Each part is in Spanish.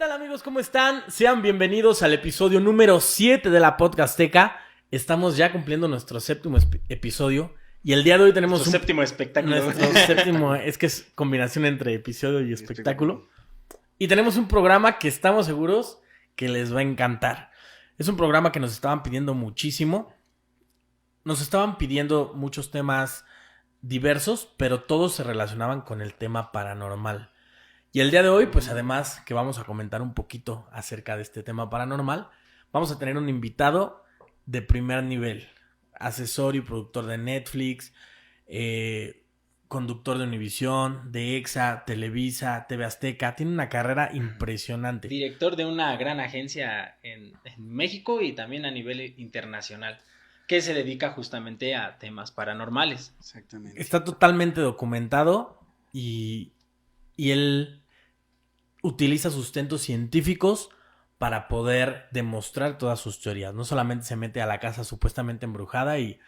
tal amigos? ¿Cómo están? Sean bienvenidos al episodio número 7 de la Podcasteca. Estamos ya cumpliendo nuestro séptimo episodio y el día de hoy tenemos nuestro séptimo espectáculo. Nuestro séptimo, es que es combinación entre episodio y espectáculo. Y tenemos un programa que estamos seguros que les va a encantar. Es un programa que nos estaban pidiendo muchísimo. Nos estaban pidiendo muchos temas diversos, pero todos se relacionaban con el tema paranormal. Y el día de hoy, pues además que vamos a comentar un poquito acerca de este tema paranormal, vamos a tener un invitado de primer nivel, asesor y productor de Netflix, conductor de Univisión, de EXA, Televisa, TV Azteca, tiene una carrera impresionante. Director de una gran agencia en México y también a nivel internacional, que se dedica justamente a temas paranormales. Exactamente. Está totalmente documentado y él utiliza sustentos científicos para poder demostrar todas sus teorías. No solamente se mete a la casa supuestamente embrujada y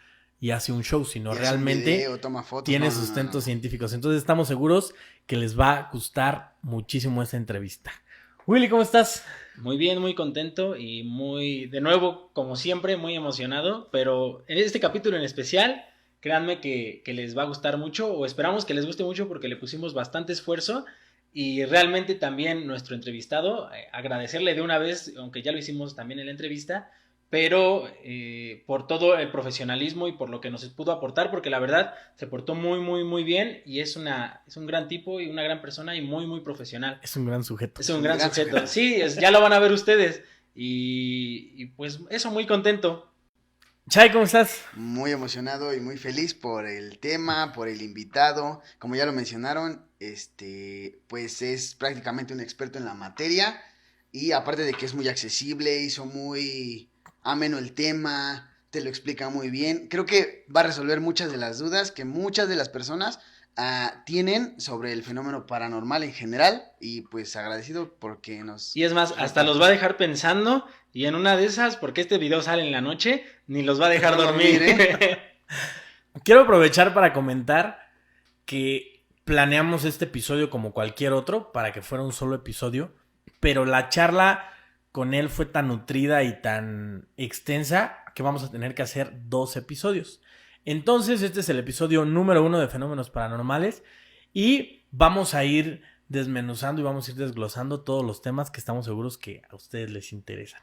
hace un show, sino realmente video, toma fotos, tiene sustentos científicos. Entonces estamos seguros que les va a gustar muchísimo esta entrevista. Willy, ¿cómo estás? Muy bien, muy contento y de nuevo, como siempre, muy emocionado. Pero en este capítulo en especial, créanme que les va a gustar mucho, o esperamos que les guste mucho porque le pusimos bastante esfuerzo. Y realmente también nuestro entrevistado, agradecerle de una vez, aunque ya lo hicimos también en la entrevista, pero por todo el profesionalismo y por lo que nos pudo aportar, porque la verdad se portó muy bien y es un gran tipo y una gran persona y muy profesional. Es un gran sujeto. Es un gran sujeto. Sí, ya lo van a ver ustedes. Y pues eso, muy contento. Chay, ¿cómo estás? Muy emocionado y muy feliz por el tema, por el invitado. Como ya lo mencionaron, pues es prácticamente un experto en la materia. Y aparte de que es muy accesible, hizo muy ameno el tema, te lo explica muy bien. Creo que va a resolver muchas de las dudas que muchas de las personas tienen sobre el fenómeno paranormal en general. Y pues agradecido porque nos... Y es más, hasta los va a dejar pensando. Y en una de esas, porque este video sale en la noche, ni los va a dejar dormir, ¿eh? Quiero aprovechar para comentar que planeamos este episodio como cualquier otro, para que fuera un solo episodio, pero la charla con él fue tan nutrida y tan extensa que vamos a tener que hacer 2 episodios. Entonces, este es el episodio número 1 de Fenómenos Paranormales y vamos a ir desmenuzando y vamos a ir desglosando todos los temas que estamos seguros que a ustedes les interesan.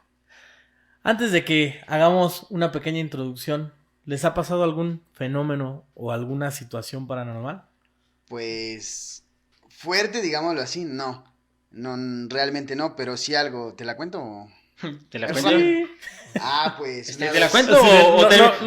Antes de que hagamos una pequeña introducción, ¿les ha pasado algún fenómeno o alguna situación paranormal? Pues fuerte, digámoslo así, no, realmente no, pero sí algo. ¿Te la cuento? ¿Te la cuento? Sí. Pues ¿Te la cuento Sí,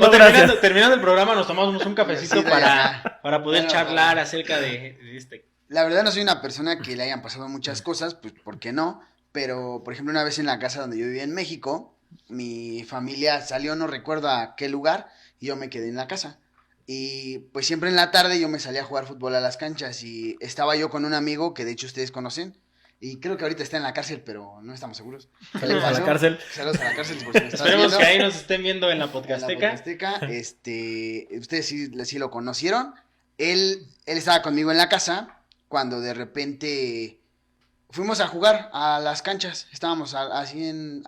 o gracias. terminando el programa nos tomamos un cafecito Sí, para poder Bueno, charlar acerca de este? La verdad no soy una persona que le hayan pasado muchas cosas, pues ¿por qué no? Pero, por ejemplo, una vez en la casa donde yo vivía en México, mi familia salió, no recuerdo a qué lugar, y yo me quedé en la casa. Y pues siempre en la tarde yo me salía a jugar fútbol a las canchas y estaba yo con un amigo que de hecho ustedes conocen. Y creo que ahorita está en la cárcel, pero no estamos seguros. ¿Qué le Saludos a pasó? la cárcel. Saludos a la cárcel por si me estás Esperemos viendo. que ahí nos estén viendo en la En la Podcasteca. Podcasteca, ustedes sí lo conocieron. Él estaba conmigo en la casa cuando de repente fuimos a jugar a las canchas. Estábamos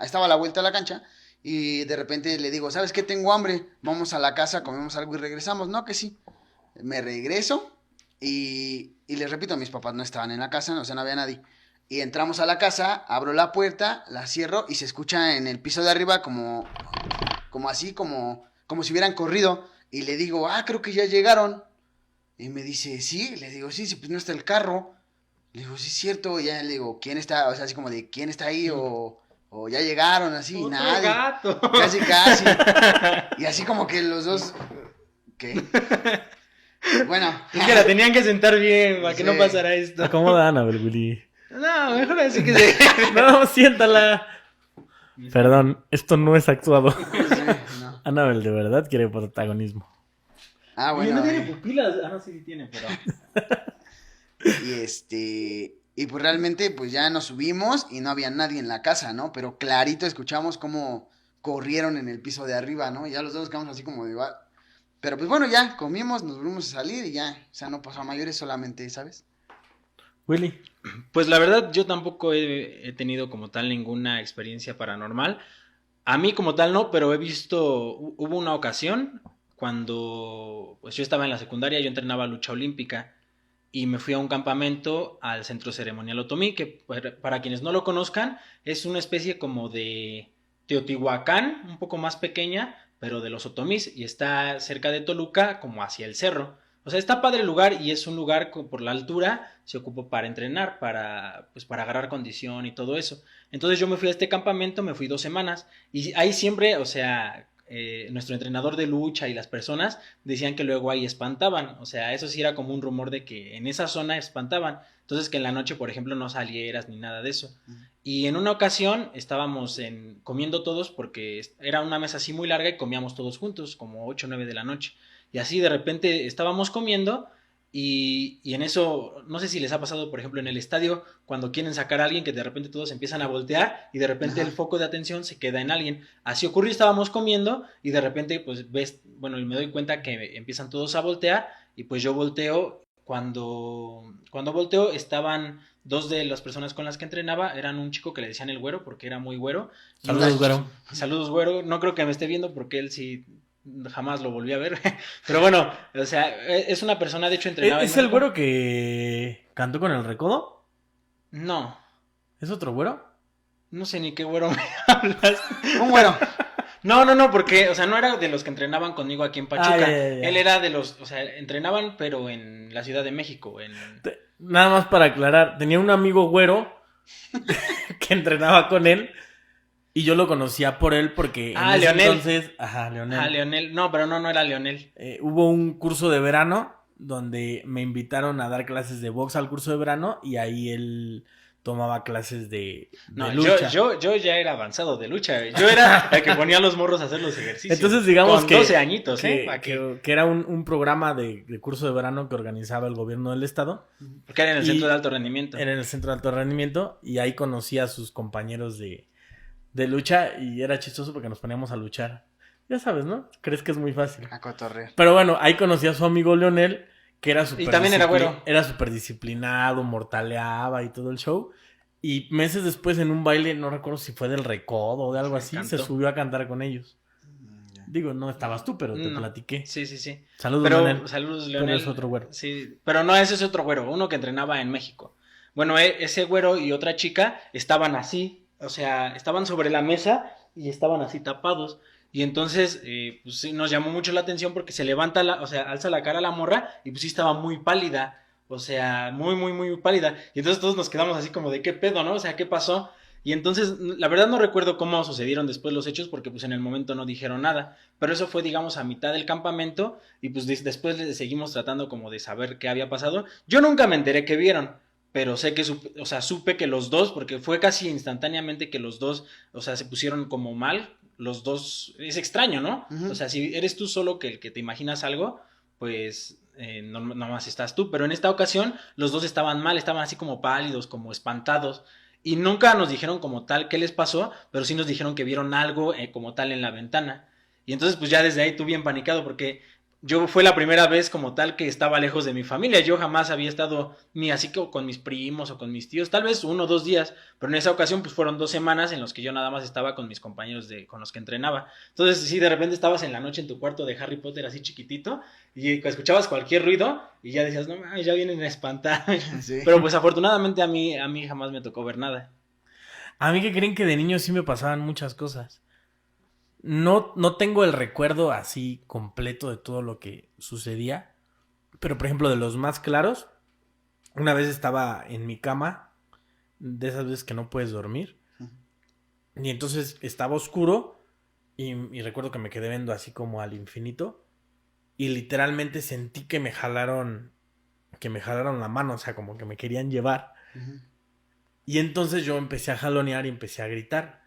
estaba a la vuelta de la cancha y de repente le digo, ¿sabes qué? Tengo hambre, vamos a la casa, comemos algo y regresamos. No, que sí. Me regreso y les repito, mis papás no estaban en la casa, o sea, no había nadie. Y entramos a la casa, abro la puerta, la cierro y se escucha en el piso de arriba como si hubieran corrido. Y le digo, creo que ya llegaron. Y me dice, sí. Le digo, sí, pues no está el carro. Le digo, sí, es cierto. Y ya le digo, ¿quién está? O sea, así como de, ¿quién está ahí? O ya llegaron, así, Otro nadie. gato. Casi. Y así como que los dos, ¿qué? Bueno. Es que la tenían que sentar bien para que Sí. no pasara esto. Acomoda a Annabel, Willy. No, mejor así que se... No, siéntala. Perdón, esto no es actuado. Sí, no. Annabel de verdad quiere protagonismo. Bueno. no tiene pupilas. No, sí tiene, pero... Y pues realmente pues ya nos subimos y no había nadie en la casa, ¿no? Pero clarito escuchamos cómo corrieron en el piso de arriba, ¿no? Y ya los dos quedamos así como de... Pero pues bueno, ya comimos, nos volvimos a salir y ya, o sea, no pasó a mayores, solamente, ¿sabes? Willy. Pues la verdad yo tampoco he tenido como tal ninguna experiencia paranormal. A mí como tal no, pero he visto, hubo una ocasión cuando pues yo estaba en la secundaria, yo entrenaba lucha olímpica y me fui a un campamento al Centro Ceremonial Otomí, que para quienes no lo conozcan es una especie como de Teotihuacán, un poco más pequeña, pero de los otomís, y está cerca de Toluca como hacia el cerro. O sea, está padre el lugar y es un lugar por la altura, se ocupa para entrenar, pues para agarrar condición y todo eso. Entonces yo me fui a este campamento, me fui 2 semanas y ahí siempre, o sea, nuestro entrenador de lucha y las personas decían que luego ahí espantaban, o sea, eso sí era como un rumor de que en esa zona espantaban, entonces que en la noche, por ejemplo, no salieras ni nada de eso. Y en una ocasión estábamos comiendo todos porque era una mesa así muy larga y comíamos todos juntos, como 8 o 9 de la noche. Y así de repente estábamos comiendo y en eso, no sé si les ha pasado, por ejemplo, en el estadio, cuando quieren sacar a alguien que de repente todos empiezan a voltear y de repente el foco de atención se queda en alguien. Así ocurrió, estábamos comiendo y de repente pues ves, bueno, y me doy cuenta que empiezan todos a voltear y pues yo volteo. Cuando volteo estaban dos de las personas con las que entrenaba, eran un chico que le decían el güero porque era muy güero. Saludos, güero. Saludos, güero. No creo que me esté viendo porque él sí jamás lo volví a ver. Pero bueno, o sea, es una persona, de hecho, entrenaba. ¿Es el güero que cantó con el Recodo? No, ¿Es otro güero? no sé ni qué güero me hablas. Un güero. No, porque, o sea, no era de los que entrenaban conmigo aquí en Pachuca. Ya. Él era de los, o sea, entrenaban, pero en la Ciudad de México. Nada más para aclarar, tenía un amigo güero que entrenaba con él y yo lo conocía por él porque en ese Leonel. entonces, Leonel. Leonel. No, pero no era Leonel. Hubo un curso de verano donde me invitaron a dar clases de box al curso de verano y ahí él tomaba clases de lucha. Yo ya era avanzado de lucha. Yo era el que ponía a los morros a hacer los ejercicios. Entonces digamos con que 12 añitos, que era un programa de curso de verano que organizaba el gobierno del estado. Porque era en el centro de alto rendimiento. Era en el centro de alto rendimiento y ahí conocí a sus compañeros de lucha y era chistoso porque nos poníamos a luchar. Ya sabes, ¿no? Crees que es muy fácil. A cotorrear. Pero bueno, ahí conocí a su amigo Leonel, que era súper... Y también era güero. Era súper disciplinado, mortaleaba y todo el show. Y meses después en un baile, no recuerdo si fue del Recodo o de algo así, se subió a cantar con ellos. Digo, no estabas tú, pero te platiqué. Sí. Saludos, Leonel. Saludos, Leonel. Pero es otro güero. Sí, pero no, ese es otro güero, uno que entrenaba en México. Bueno, ese güero y otra chica estaban así, o sea, estaban sobre la mesa y estaban así tapados. Y entonces, pues sí, nos llamó mucho la atención porque se levanta, o sea, alza la cara a la morra y pues sí estaba muy pálida. O sea, muy pálida. Y entonces todos nos quedamos así como de qué pedo, ¿no? O sea, ¿qué pasó? Y entonces, la verdad no recuerdo cómo sucedieron después los hechos porque pues en el momento no dijeron nada. Pero eso fue, digamos, a mitad del campamento y pues después seguimos tratando como de saber qué había pasado. Yo nunca me enteré qué vieron, pero sé que, supe que los dos, porque fue casi instantáneamente que los dos, o sea, se pusieron como mal. Los dos, es extraño, ¿no? Uh-huh. O sea, si eres tú solo el que te imaginas algo, pues... no más estás tú, pero en esta ocasión los dos estaban mal, estaban así como pálidos, como espantados y nunca nos dijeron como tal qué les pasó, pero sí nos dijeron que vieron algo como tal en la ventana y entonces pues ya desde ahí tú bien panicado porque yo fue la primera vez como tal que estaba lejos de mi familia, yo jamás había estado ni así con mis primos o con mis tíos, tal vez 1 o 2 días, pero en esa ocasión pues fueron 2 semanas en los que yo nada más estaba con mis compañeros con los que entrenaba, entonces sí, de repente estabas en la noche en tu cuarto de Harry Potter así chiquitito y escuchabas cualquier ruido y ya decías, no mames, ya vienen a espantar, sí. Pero pues afortunadamente a mí jamás me tocó ver nada. A mí que creen que de niño sí me pasaban muchas cosas. No tengo el recuerdo así completo de todo lo que sucedía. Pero, por ejemplo, de los más claros, una vez estaba en mi cama, de esas veces que no puedes dormir. Y entonces estaba oscuro y recuerdo que me quedé viendo así como al infinito. Y literalmente sentí que me jalaron la mano, o sea, como que me querían llevar. Uh-huh. Y entonces yo empecé a jalonear y empecé a gritar.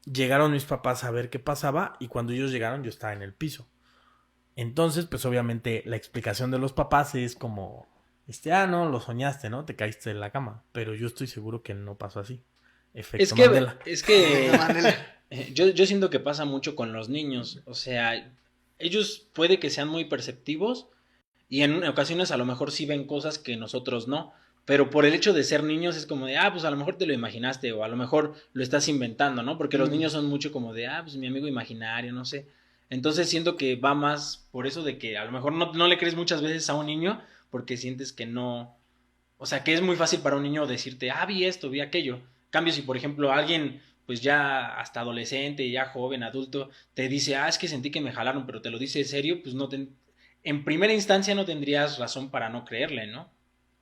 Llegaron mis papás a ver qué pasaba y cuando ellos llegaron yo estaba en el piso. Entonces, pues obviamente la explicación de los papás es como, no, lo soñaste, ¿no? Te caíste en la cama. Pero yo estoy seguro que no pasó así. Efecto Mandela. Es que yo siento que pasa mucho con los niños. O sea, ellos puede que sean muy perceptivos y en ocasiones a lo mejor sí ven cosas que nosotros no. pero por el hecho de ser niños es como de, pues a lo mejor te lo imaginaste o a lo mejor lo estás inventando, ¿no? Porque los niños son mucho como de, pues mi amigo imaginario, no sé. Entonces siento que va más por eso de que a lo mejor no le crees muchas veces a un niño porque sientes que no, o sea, que es muy fácil para un niño decirte, vi esto, vi aquello. Cambio si, por ejemplo, alguien, pues ya hasta adolescente, ya joven, adulto, te dice, es que sentí que me jalaron, pero te lo dice en serio, pues en primera instancia no tendrías razón para no creerle, ¿no?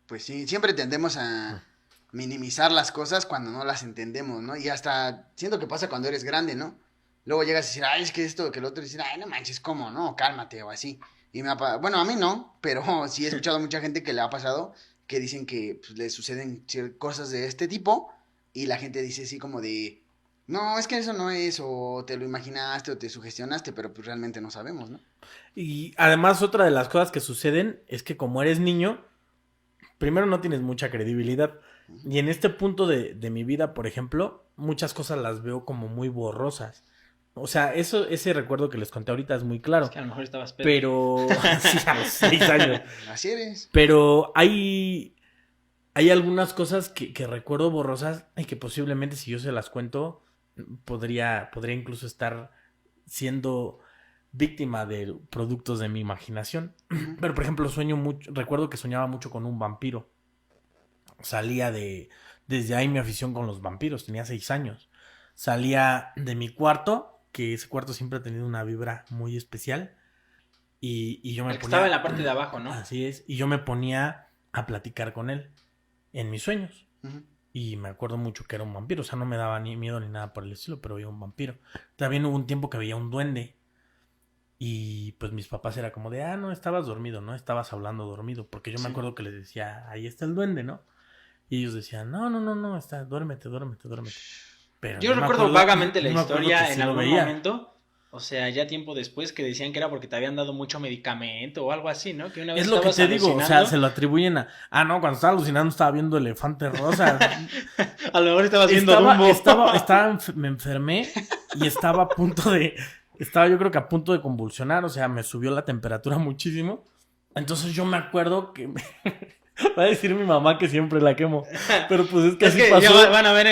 Pues sí, siempre tendemos a minimizar las cosas cuando no las entendemos, ¿no? Y hasta siento que pasa cuando eres grande, ¿no? Luego llegas a decir, es que esto, que el otro, y dicen, no manches, ¿cómo? No, cálmate, o así. Y bueno, a mí no, pero sí he escuchado a mucha gente que le ha pasado, que dicen que pues, le suceden cosas de este tipo, y la gente dice así como de, no, es que eso no es, o te lo imaginaste, o te sugestionaste, pero pues realmente no sabemos, ¿no? Y además otra de las cosas que suceden es que como eres niño, primero no tienes mucha credibilidad. Y en este punto de mi vida, por ejemplo, muchas cosas las veo como muy borrosas. O sea, ese recuerdo que les conté ahorita es muy claro. Es que a lo mejor estabas pedo. Pero sí, a los 6 años. Así eres. Pero hay algunas cosas que recuerdo borrosas y que posiblemente si yo se las cuento podría incluso estar siendo víctima de productos de mi imaginación. Pero por ejemplo recuerdo que soñaba mucho con un vampiro. Salía desde ahí mi afición con los vampiros, tenía 6 años. Salía de mi cuarto, que ese cuarto siempre ha tenido una vibra muy especial. Y yo me El que ponía... estaba en la parte de abajo, ¿no? Así es. Y yo me ponía a platicar con él en mis sueños. Y me acuerdo mucho que era un vampiro. O sea, no me daba ni miedo ni nada por el estilo, pero veía un vampiro. También hubo un tiempo que veía un duende. Y pues mis papás era como de, no, estabas dormido, ¿no? Estabas hablando dormido. Porque yo me acuerdo que les decía, ahí está el duende, ¿no? Y ellos decían, no, duérmete. Pero yo recuerdo vagamente la historia en algún momento, o sea, ya tiempo después, que decían que era porque te habían dado mucho medicamento o algo así, ¿no? Que una vez es lo que te digo, o sea, se lo atribuyen a, no, cuando estaba alucinando estaba viendo Elefante Rosa. A lo mejor estabas viendo Dumbo. Me enfermé y estaba a punto de, yo creo que a punto de convulsionar, o sea, me subió la temperatura muchísimo. Entonces yo me acuerdo que... Va a decir mi mamá que siempre la quemo. Pero pues es que así pasó. Ya van a ver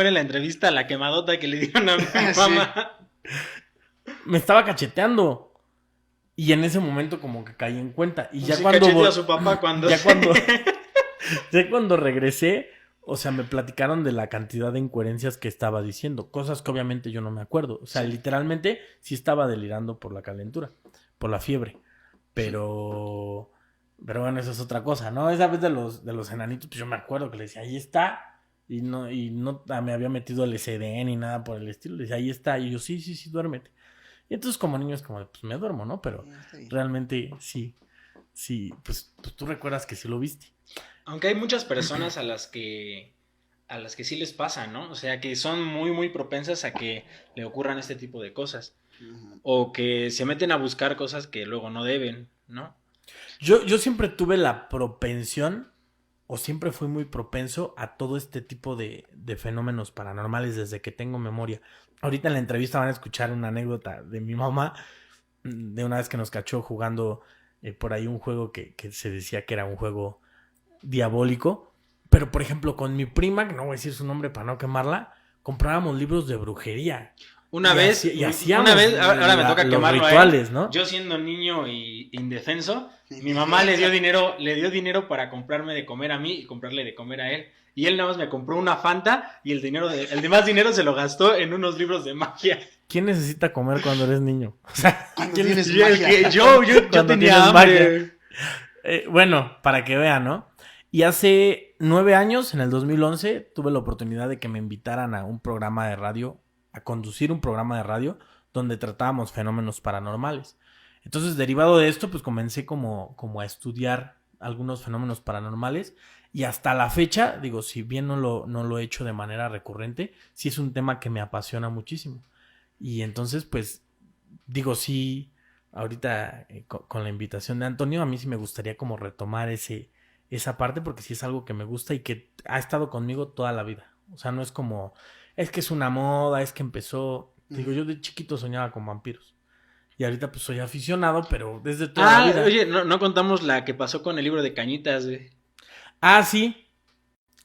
en la entrevista la quemadota que le dieron a mi mamá. Me estaba cacheteando. Y en ese momento como que caí en cuenta. Y ya cacheteó a su papá cuando... ya cuando regresé, o sea, me platicaron de la cantidad de incoherencias que estaba diciendo. Cosas que obviamente yo no me acuerdo. O sea, literalmente sí estaba delirando por la calentura. Por la fiebre. Pero bueno, eso es otra cosa, ¿no? Esa vez de los enanitos, pues yo me acuerdo que le decía, ahí está. Y no me había metido el SD ni nada por el estilo. Le decía, ahí está. Y yo, sí, duérmete. Y entonces como niño es como, pues me duermo, ¿no? Pero realmente sí, pues tú recuerdas que sí lo viste. Aunque hay muchas personas a las que sí les pasa, ¿no? O sea, que son muy, muy propensas a que le ocurran este tipo de cosas. O que se meten a buscar cosas que luego no deben, ¿no? Yo siempre tuve la propensión, o siempre fui muy propenso a todo este tipo de fenómenos paranormales desde que tengo memoria. Ahorita en la entrevista van a escuchar una anécdota de mi mamá, de una vez que nos cachó jugando por ahí un juego que se decía que era un juego diabólico. Pero, por ejemplo, con mi prima, que no voy a decir su nombre para no quemarla, comprábamos libros de brujería. Una vez, ahora me toca quemarlo rituales, ¿no? Yo siendo niño y indefenso, mi mamá le dio dinero para comprarme de comer a mí y comprarle de comer a él. Y él nada más me compró una Fanta y el demás dinero se lo gastó en unos libros de magia. ¿Quién necesita comer cuando eres niño? O sea, ¿quién tienes magia? Yo tenía hambre. Bueno, para que vean, ¿no? Y hace 9 años, en el 2011, tuve la oportunidad de que me invitaran a un programa de radio, a conducir un programa de radio donde tratábamos fenómenos paranormales. Entonces, derivado de esto, pues comencé como a estudiar algunos fenómenos paranormales y hasta la fecha, digo, si bien no lo he hecho de manera recurrente, sí es un tema que me apasiona muchísimo. Y entonces, pues, digo, sí, ahorita con la invitación de Antonio, a mí sí me gustaría como retomar esa parte porque sí es algo que me gusta y que ha estado conmigo toda la vida. O sea, no es como, es que es una moda, es que empezó... Digo, yo de chiquito soñaba con vampiros. Y ahorita pues soy aficionado, pero desde toda la vida. Oye, no contamos la que pasó con el libro de Cañitas, güey. Sí.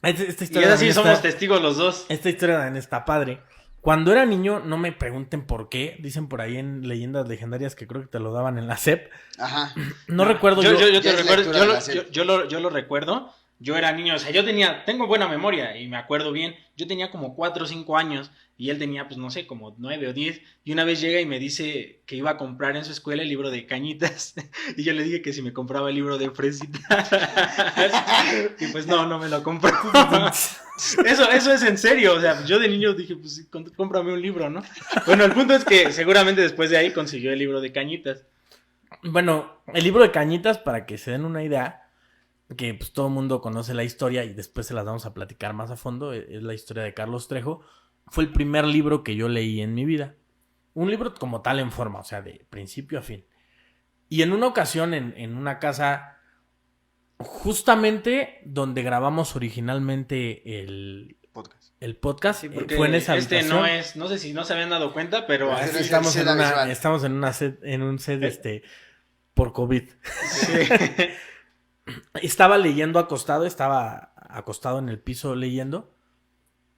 Esta Y historia es así, también somos está- testigos los dos. Esta historia también está padre. Cuando era niño, no me pregunten por qué. Dicen por ahí en leyendas legendarias que creo que te lo daban en la SEP. Ajá. No recuerdo Yo te Ya es recuerdo, lectura de la SEP. yo lo recuerdo. Yo era niño, o sea, tengo buena memoria y me acuerdo bien. Yo tenía como 4 o 5 años y él tenía, pues no sé, como 9 o 10. Y una vez llega y me dice que iba a comprar en su escuela el libro de Cañitas. Y yo le dije que si me compraba el libro de Fresitas. Y pues no me lo compró. Eso es en serio, o sea, yo de niño dije, pues sí, cómprame un libro, ¿no? Bueno, el punto es que seguramente después de ahí consiguió el libro de Cañitas. Bueno, el libro de Cañitas, para que se den una idea, que pues todo el mundo conoce la historia y después se las vamos a platicar más a fondo, es la historia de Carlos Trejo. Fue el primer libro que yo leí en mi vida. Un libro como tal en forma, o sea, de principio a fin. Y en una ocasión, en una casa, justamente donde grabamos originalmente Podcast. el podcast, Sí, porque fue en esa habitación. no sé si no se habían dado cuenta, pero Pero así es- Estamos set en visual. estamos en un set por COVID. sí. Estaba leyendo acostado, estaba acostado en el piso leyendo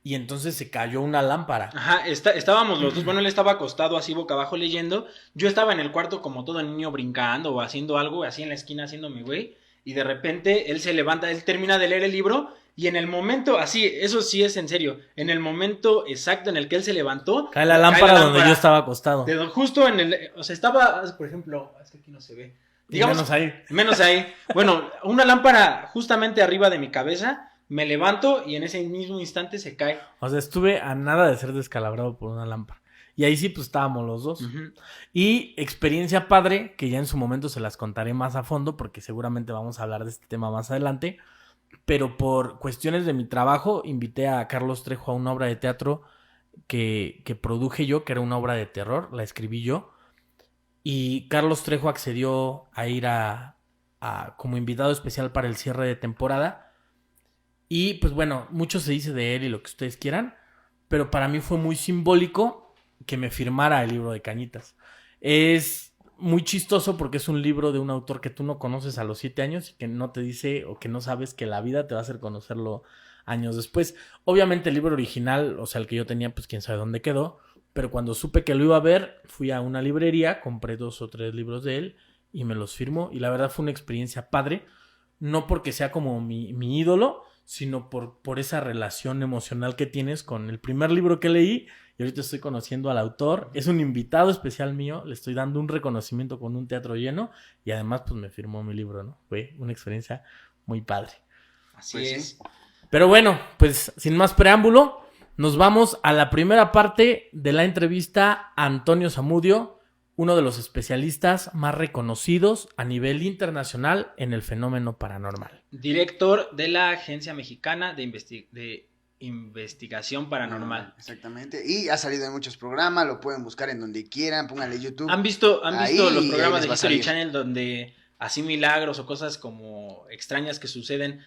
y entonces se cayó una lámpara. Ajá, estábamos los dos, bueno, él estaba acostado así boca abajo leyendo, yo estaba en el cuarto como todo niño brincando o haciendo algo, así en la esquina haciéndome güey, y de repente él se levanta, él termina de leer el libro y en el momento, así, eso sí es en serio, en el momento exacto en el que él se levantó, Cae la lámpara donde yo estaba acostado. justo en el, o sea, estaba, por ejemplo, es que aquí no se ve, Y menos ahí. menos ahí, bueno, una lámpara justamente arriba de mi cabeza, me levanto y en ese mismo instante se cae. O sea, estuve a nada de ser descalabrado por una lámpara. Y ahí sí, pues estábamos los dos. Ujú. Y experiencia padre, que ya en su momento se las contaré más a fondo, porque seguramente vamos a hablar de este tema más adelante. Pero por cuestiones de mi trabajo, invité a Carlos Trejo a una obra de teatro que produje yo, que era una obra de terror, la escribí yo. Y Carlos Trejo accedió a ir como invitado especial para el cierre de temporada. Y pues bueno, mucho se dice de él y lo que ustedes quieran, pero para mí fue muy simbólico que me firmara el libro de Cañitas. Es muy chistoso porque es un libro de un autor que tú no conoces a los 7 años y que no te dice o que no sabes que la vida te va a hacer conocerlo años después. Obviamente el libro original, o sea, el que yo tenía, pues quién sabe dónde quedó, pero cuando supe que lo iba a ver, fui a una librería, compré 2 o 3 libros de él y me los firmó y la verdad fue una experiencia padre, no porque sea como mi ídolo, sino por esa relación emocional que tienes con el primer libro que leí y ahorita estoy conociendo al autor, es un invitado especial mío, le estoy dando un reconocimiento con un teatro lleno y además pues me firmó mi libro, ¿no? Fue una experiencia muy padre. Así Pues es. sí. Pero bueno, pues sin más preámbulo, nos vamos a la primera parte de la entrevista a Antonio Zamudio, uno de los especialistas más reconocidos a nivel internacional en el fenómeno paranormal. Director de la Agencia Mexicana de Investigación Paranormal. Exactamente. Y ha salido en muchos programas, lo pueden buscar en donde quieran, pónganle YouTube. ¿Han visto Ahí los programas les de va a History salir. Channel donde así milagros o cosas como extrañas que suceden,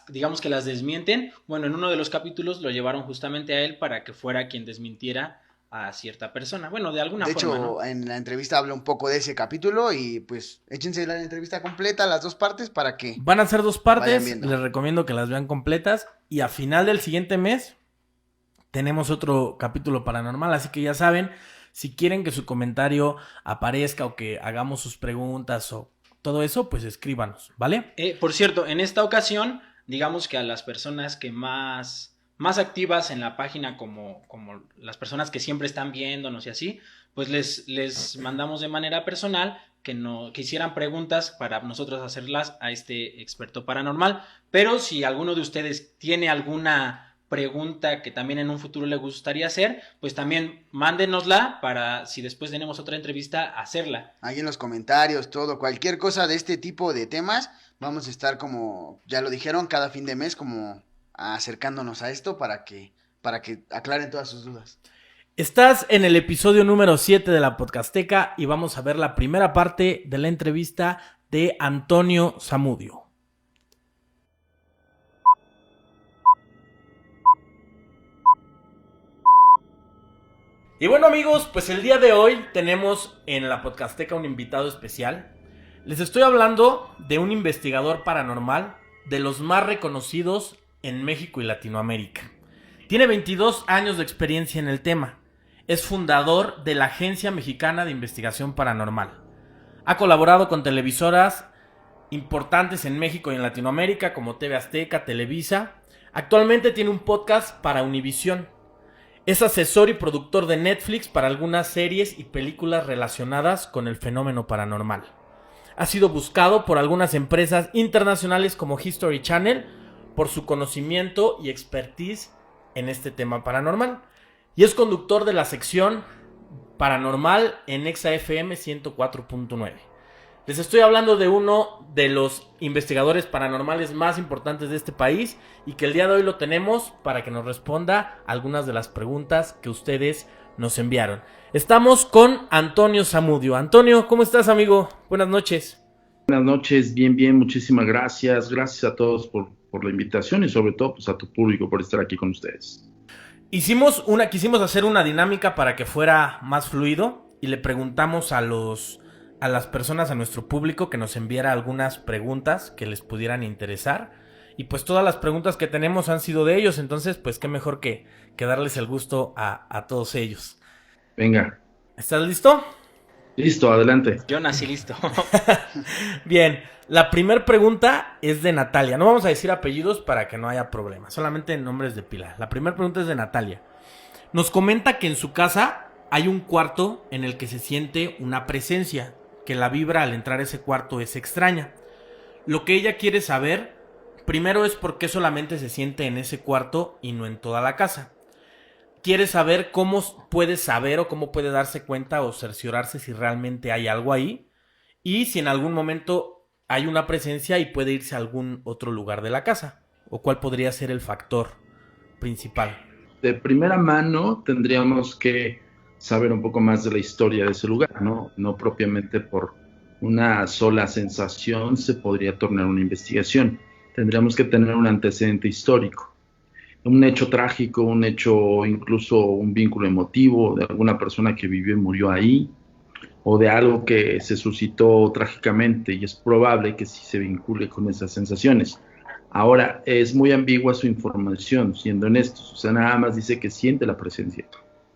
digamos que las desmienten? Bueno, en uno de los capítulos lo llevaron justamente a él para que fuera quien desmintiera a cierta persona. Bueno, de alguna De forma, hecho, ¿no? en la entrevista habla un poco de ese capítulo y pues échense la entrevista completa, las 2 partes, para que... Van a ser 2 Vayan partes, viendo. les recomiendo que las vean completas y a final del siguiente mes tenemos otro capítulo paranormal, así que ya saben, si quieren que su comentario aparezca o que hagamos sus preguntas o todo eso, pues escríbanos, ¿vale? Por cierto, en esta ocasión, digamos que a las personas que más activas en la página, como las personas que siempre están viéndonos y así, pues les mandamos de manera personal que hicieran preguntas para nosotros hacerlas a este experto paranormal. Pero si alguno de ustedes tiene alguna pregunta que también en un futuro le gustaría hacer, pues también mándenosla para si después tenemos otra entrevista, hacerla. Ahí en los comentarios, todo, cualquier cosa de este tipo de temas, vamos a estar como, ya lo dijeron, cada fin de mes como acercándonos a esto para que aclaren todas sus dudas. Estás en el episodio número 7 de la Podcasteca y vamos a ver la primera parte de la entrevista de Antonio Zamudio. Y bueno amigos, pues el día de hoy tenemos en la Podcasteca un invitado especial. Les estoy hablando de un investigador paranormal, de los más reconocidos en México y Latinoamérica. Tiene 22 años de experiencia en el tema. Es fundador de la Agencia Mexicana de Investigación Paranormal. Ha colaborado con televisoras importantes en México y en Latinoamérica como TV Azteca, Televisa. Actualmente tiene un podcast para Univisión. Es asesor y productor de Netflix para algunas series y películas relacionadas con el fenómeno paranormal. Ha sido buscado por algunas empresas internacionales como History Channel por su conocimiento y expertise en este tema paranormal. Y es conductor de la sección paranormal en Exa FM 104.9. Les estoy hablando de uno de los investigadores paranormales más importantes de este país y que el día de hoy lo tenemos para que nos responda algunas de las preguntas que ustedes nos enviaron. Estamos con Antonio Zamudio. Antonio, ¿cómo estás, amigo? Buenas noches. Buenas noches, bien, muchísimas gracias. Gracias a todos por la invitación y sobre todo pues, a tu público por estar aquí con ustedes. Quisimos hacer una dinámica para que fuera más fluido y le preguntamos a las personas, a nuestro público, que nos enviara algunas preguntas que les pudieran interesar. Y pues todas las preguntas que tenemos han sido de ellos, entonces pues qué mejor que darles el gusto a todos ellos. Venga. ¿Estás listo? Listo, adelante. Yo nací listo. Bien, la primera pregunta es de Natalia. No vamos a decir apellidos para que no haya problema, solamente nombres de pila. La primera pregunta es de Natalia. Nos comenta que en su casa hay un cuarto en el que se siente una presencia, que la vibra al entrar a ese cuarto es extraña. Lo que ella quiere saber, primero, es por qué solamente se siente en ese cuarto y no en toda la casa. Quiere saber cómo puede saber o cómo puede darse cuenta o cerciorarse si realmente hay algo ahí y si en algún momento hay una presencia y puede irse a algún otro lugar de la casa, o cuál podría ser el factor principal. De primera mano tendríamos que saber un poco más de la historia de ese lugar, ¿no? No propiamente por una sola sensación se podría tornar una investigación. Tendríamos que tener un antecedente histórico. Un hecho trágico, un hecho, incluso un vínculo emotivo de alguna persona que vivió y murió ahí, o de algo que se suscitó trágicamente, y es probable que sí se vincule con esas sensaciones. Ahora, es muy ambigua su información, siendo honestos, o sea, nada más dice que siente la presencia.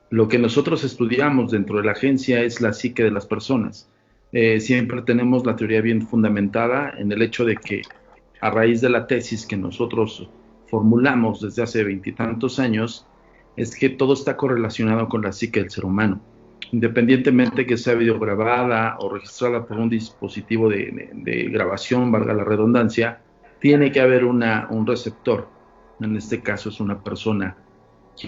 Lo que nosotros estudiamos dentro de la agencia es la psique de las personas. Siempre tenemos la teoría bien fundamentada en el hecho de que, a raíz de la tesis que nosotros formulamos desde hace 20 y tantos años, es que todo está correlacionado con la psique del ser humano. Independientemente que sea videograbada o registrada por un dispositivo de grabación, valga la redundancia, tiene que haber un receptor. En este caso es una persona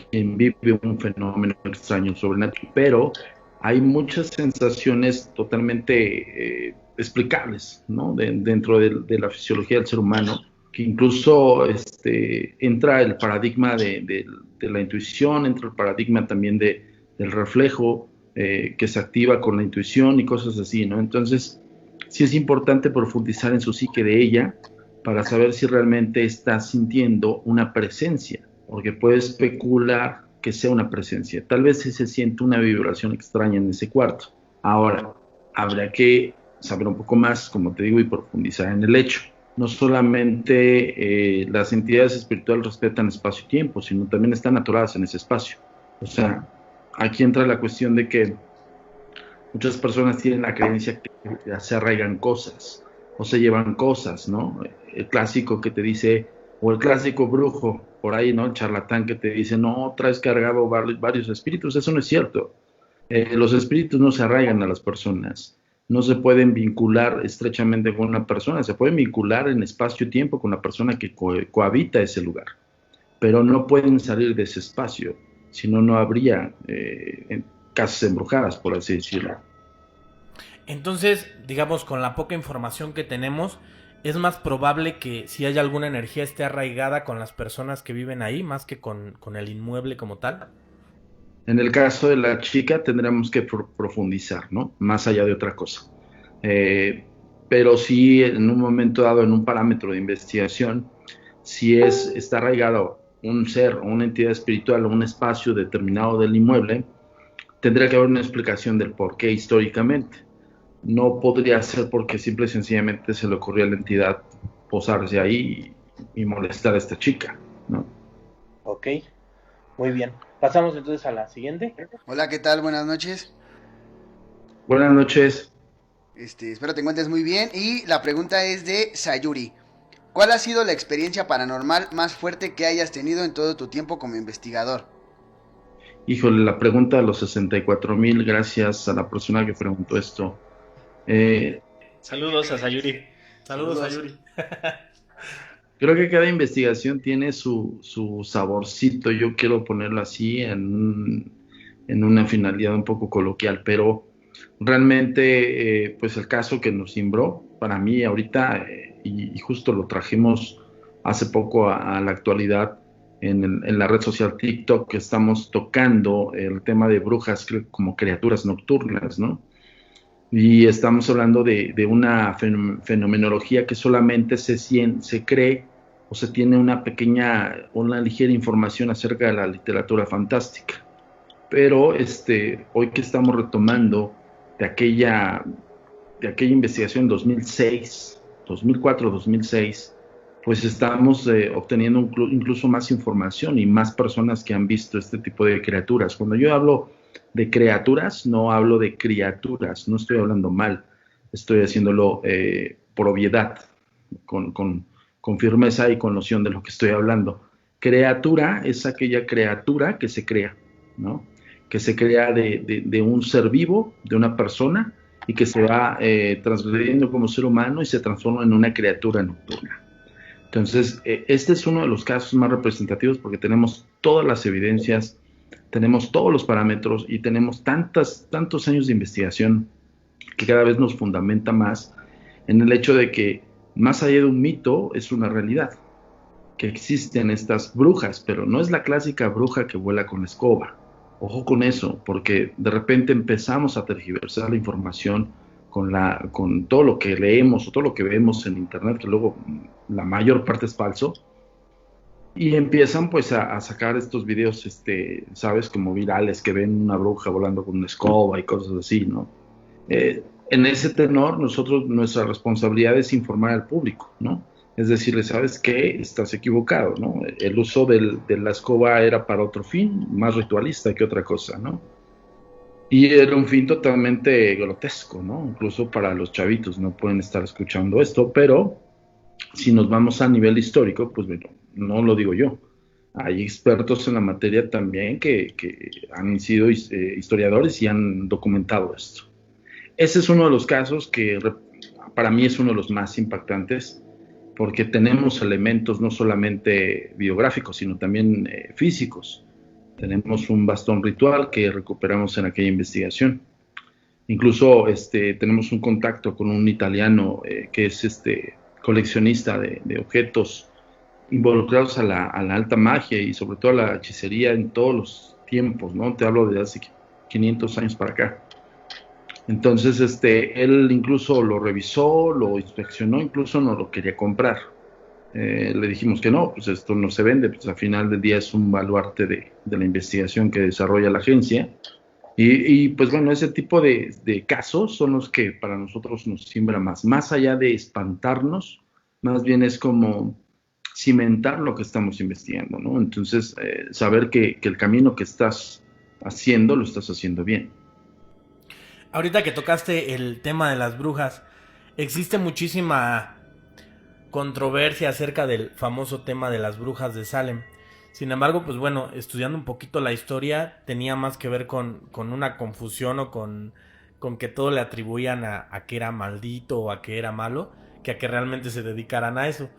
quien vive un fenómeno extraño sobrenatural, pero hay muchas sensaciones totalmente explicables, ¿no? Dentro de la fisiología del ser humano, que incluso entra el paradigma de la intuición, entra el paradigma también del reflejo que se activa con la intuición y cosas así, ¿no? Entonces, sí es importante profundizar en su psique de ella para saber si realmente está sintiendo una presencia, porque puede especular que sea una presencia. Tal vez sí se siente una vibración extraña en ese cuarto. Ahora, habrá que saber un poco más, como te digo, y profundizar en el hecho. No solamente las entidades espirituales respetan espacio y tiempo, sino también están atoradas en ese espacio. O sea, aquí entra la cuestión de que muchas personas tienen la creencia que se arraigan cosas o se llevan cosas, ¿no? El clásico que te dice, o el clásico brujo, por ahí, ¿no? El charlatán que te dice, no, traes cargado varios espíritus. Eso no es cierto. Los espíritus no se arraigan a las personas. No se pueden vincular estrechamente con una persona, se pueden vincular en espacio-tiempo con la persona que cohabita ese lugar, pero no pueden salir de ese espacio, si no, no habría casas embrujadas, por así decirlo. Entonces, digamos, con la poca información que tenemos, es más probable que si hay alguna energía esté arraigada con las personas que viven ahí, más que con el inmueble como tal. En el caso de la chica tendremos que profundizar, ¿no? Más allá de otra cosa. Pero sí, en un momento dado, en un parámetro de investigación, si está arraigado un ser o una entidad espiritual o un espacio determinado del inmueble, tendría que haber una explicación del por qué históricamente. No podría ser porque simple y sencillamente se le ocurrió a la entidad posarse ahí y molestar a esta chica. ¿no? Ok, muy bien. Pasamos entonces a la siguiente. Hola, ¿qué tal? Buenas noches. Buenas noches. Espero te encuentres muy bien. Y la pregunta es de Sayuri. ¿Cuál ha sido la experiencia paranormal más fuerte que hayas tenido en todo tu tiempo como investigador? Híjole, la pregunta de los 64,000, gracias a la persona que preguntó esto. Eh, Saludos a Sayuri. Saludos a Saludos. Yuri. Creo que cada investigación tiene su saborcito, yo quiero ponerlo así en una finalidad un poco coloquial, pero realmente pues el caso que nos cimbró para mí ahorita y justo lo trajimos hace poco a la actualidad en la red social TikTok, que estamos tocando el tema de brujas como criaturas nocturnas, ¿no? Y estamos hablando de una fenomenología que solamente se cree o se tiene una ligera información acerca de la literatura fantástica. Pero hoy que estamos retomando de aquella, de aquella investigación en 2006, 2004, 2006, pues estamos obteniendo incluso más información y más personas que han visto este tipo de criaturas. Cuando yo hablo de criaturas, no hablo de criaturas, no estoy hablando mal, estoy haciéndolo por obviedad, con, con, con firmeza y con noción de lo que estoy hablando. Criatura es aquella criatura que se crea, ¿no? Que se crea de un ser vivo, de una persona, y que se va transgrediendo como ser humano y se transforma en una criatura nocturna. Entonces, este es uno de los casos más representativos porque tenemos todas las evidencias, tenemos todos los parámetros y tenemos tantos años de investigación que cada vez nos fundamenta más en el hecho de que más allá de un mito es una realidad, que existen estas brujas, pero no es la clásica bruja que vuela con la escoba. Ojo con eso, porque de repente empezamos a tergiversar la información con todo lo que leemos o todo lo que vemos en internet, que luego la mayor parte es falso, y empiezan pues a sacar estos videos, sabes, como virales, que ven una bruja volando con una escoba y cosas así, ¿no? En ese tenor, nuestra responsabilidad es informar al público, ¿no? Es decirle, ¿sabes qué? Estás equivocado, ¿no? El uso de la escoba era para otro fin, más ritualista que otra cosa, ¿no? Y era un fin totalmente grotesco, ¿no? Incluso para los chavitos no pueden estar escuchando esto, pero si nos vamos a nivel histórico, pues bueno, no lo digo yo. Hay expertos en la materia también que han sido historiadores y han documentado esto. Ese es uno de los casos que para mí es uno de los más impactantes porque tenemos elementos no solamente biográficos, sino también físicos. Tenemos un bastón ritual que recuperamos en aquella investigación. Incluso tenemos un contacto con un italiano que es coleccionista de objetos involucrados a la alta magia y sobre todo a la hechicería en todos los tiempos, ¿no? Te hablo de hace 500 años para acá. Entonces, él incluso lo revisó, lo inspeccionó, incluso no lo quería comprar. Le dijimos que no, pues esto no se vende, pues al final del día es un baluarte de la investigación que desarrolla la agencia. Y pues bueno, ese tipo de casos son los que para nosotros nos siembra más allá de espantarnos, más bien es como cimentar lo que estamos investigando, ¿no? Entonces, saber que el camino que estás haciendo, lo estás haciendo bien. Ahorita que tocaste el tema de las brujas, existe muchísima controversia acerca del famoso tema de las brujas de Salem. Sin embargo, pues bueno, estudiando un poquito la historia, tenía más que ver con una confusión o con que todo le atribuían a que era maldito o a que era malo, que a que realmente se dedicaran a eso.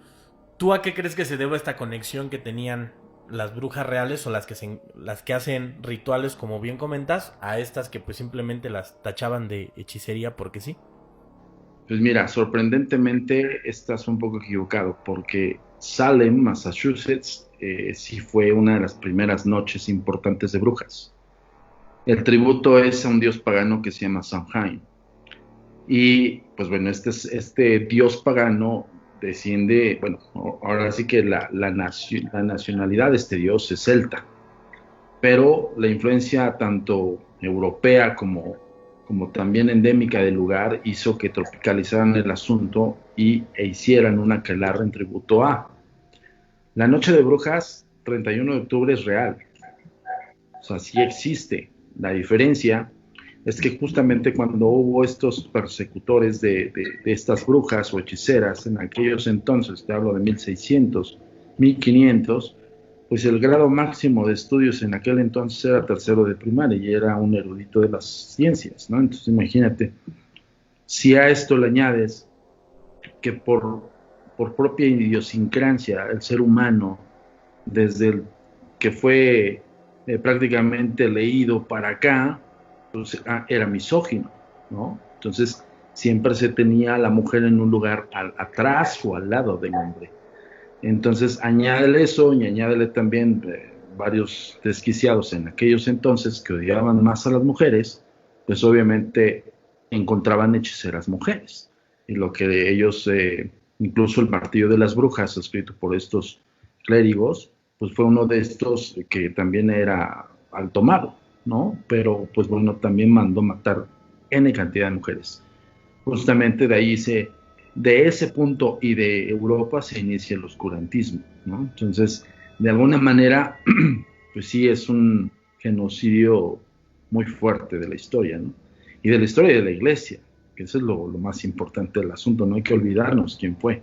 ¿Tú a qué crees que se debe esta conexión que tenían las brujas reales o las que hacen rituales, como bien comentas, a estas que pues simplemente las tachaban de hechicería porque sí? Pues mira, sorprendentemente estás un poco equivocado, porque Salem, Massachusetts, sí fue una de las primeras noches importantes de brujas. El tributo es a un dios pagano que se llama Samhain. Y pues bueno, este dios pagano desciende, bueno, ahora sí que la nacionalidad de este dios es celta, pero la influencia tanto europea como también endémica del lugar hizo que tropicalizaran el asunto e hicieran una aquelarre en tributo a. La noche de brujas, 31 de octubre, es real. O sea, sí existe. La diferencia es que justamente cuando hubo estos persecutores de estas brujas o hechiceras, en aquellos entonces, te hablo de 1600, 1500, pues el grado máximo de estudios en aquel entonces era tercero de primaria y era un erudito de las ciencias, ¿no? Entonces imagínate, si a esto le añades que por propia idiosincrasia el ser humano, desde el que fue prácticamente leído para acá, pues, era misógino, ¿no? Entonces siempre se tenía a la mujer en un lugar atrás o al lado del hombre. Entonces añádele eso y añádele también varios desquiciados en aquellos entonces que odiaban más a las mujeres, pues obviamente encontraban hechiceras mujeres. Y lo que ellos, incluso el martillo de las brujas, escrito por estos clérigos, pues fue uno de estos que también era alto mago, ¿no? Pero pues bueno, también mandó matar N cantidad de mujeres. Justamente de ese punto y de Europa se inicia el oscurantismo, ¿no? Entonces, de alguna manera, pues sí es un genocidio muy fuerte de la historia, ¿no? Y de la historia de la iglesia, que eso es lo más importante del asunto, no hay que olvidarnos quién fue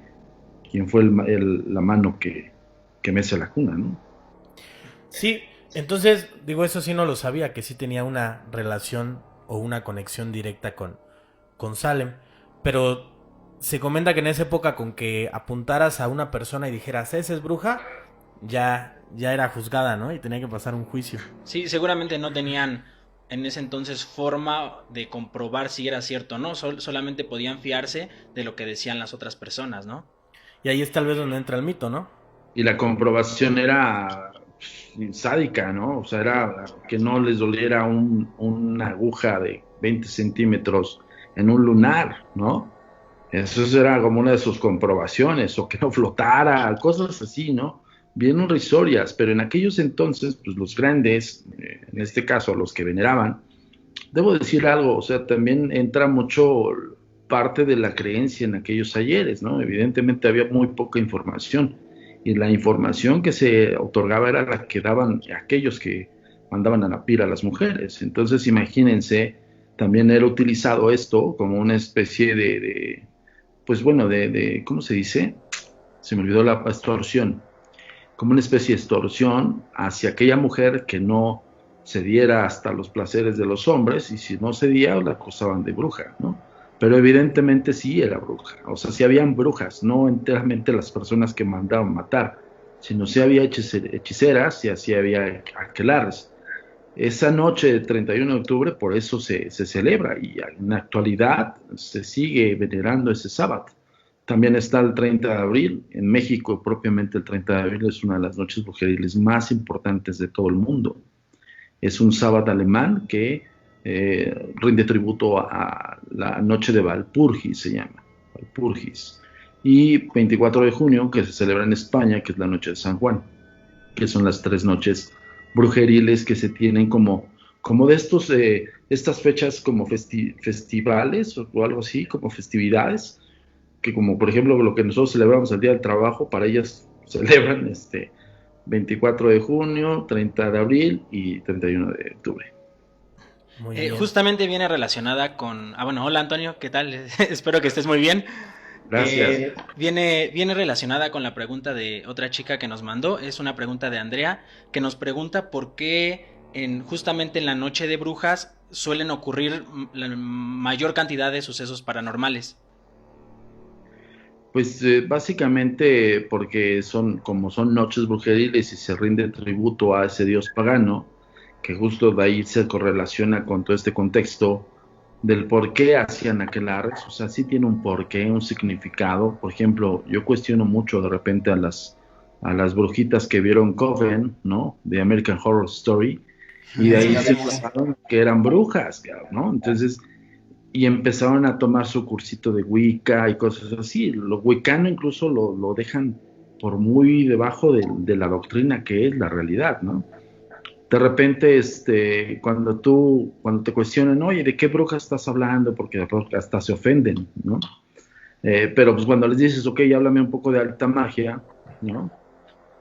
la mano que mece la cuna, ¿no? Sí, entonces, digo, eso sí no lo sabía, que sí tenía una relación o una conexión directa con Salem, pero se comenta que en esa época con que apuntaras a una persona y dijeras, esa es bruja, ya era juzgada, ¿no? Y tenía que pasar un juicio. Sí, seguramente no tenían en ese entonces forma de comprobar si era cierto o no, solamente podían fiarse de lo que decían las otras personas, ¿no? Y ahí es tal vez donde entra el mito, ¿no? Y la comprobación era sádica, ¿no? O sea, era que no les doliera una aguja de 20 centímetros en un lunar, ¿no? Eso era como una de sus comprobaciones, o que no flotara, cosas así, ¿no? Bien irrisorias, pero en aquellos entonces, pues los grandes, en este caso los que veneraban, debo decir algo, o sea, también entra mucho parte de la creencia en aquellos ayeres, ¿no? Evidentemente había muy poca información, y la información que se otorgaba era la que daban aquellos que mandaban a la pira a las mujeres. Entonces, imagínense, también era utilizado esto como una especie pues bueno, ¿cómo se dice? Se me olvidó la extorsión, como una especie de extorsión hacia aquella mujer que no cediera hasta los placeres de los hombres, y si no cedía, la acusaban de bruja, ¿no? Pero evidentemente sí era bruja, o sea, sí habían brujas, no enteramente las personas que mandaban matar, sino sí había hechiceras y así había aquelarres. Esa noche del 31 de octubre por eso se celebra, y en la actualidad se sigue venerando ese sábado. También está el 30 de abril, en México propiamente el 30 de abril es una de las noches brujeriles más importantes de todo el mundo. Es un sábado alemán que rinde tributo a la noche de Walpurgis, se llama, Walpurgis. Y 24 de junio, que se celebra en España, que es la noche de San Juan, que son las 3 noches brujeriles que se tienen como de estas fechas como festivales o algo así, como festividades, que como por ejemplo lo que nosotros celebramos el Día del Trabajo, para ellas celebran 24 de junio, 30 de abril y 31 de octubre. Muy bien. Justamente viene relacionada con... bueno, hola Antonio, ¿qué tal? Espero que estés muy bien. Gracias. Viene relacionada con la pregunta de otra chica que nos mandó. Es una pregunta de Andrea, que nos pregunta por qué justamente en la noche de brujas suelen ocurrir la mayor cantidad de sucesos paranormales. Pues básicamente porque como son noches brujeriles y se rinde tributo a ese dios pagano, que justo de ahí se correlaciona con todo este contexto del por qué hacían aquelarres. O sea, sí tiene un porqué, un significado. Por ejemplo, yo cuestiono mucho de repente a las brujitas que vieron Coven, ¿no? De American Horror Story, y de ahí se pensaron que eran brujas, ¿no? Entonces, y empezaron a tomar su cursito de Wicca y cosas así. Lo wiccano incluso lo dejan por muy debajo de la doctrina que es la realidad, ¿no? De repente, cuando te cuestionan, oye, ¿de qué bruja estás hablando? Porque hasta se ofenden, ¿no? Pero pues cuando les dices, ok, háblame un poco de alta magia, ¿no?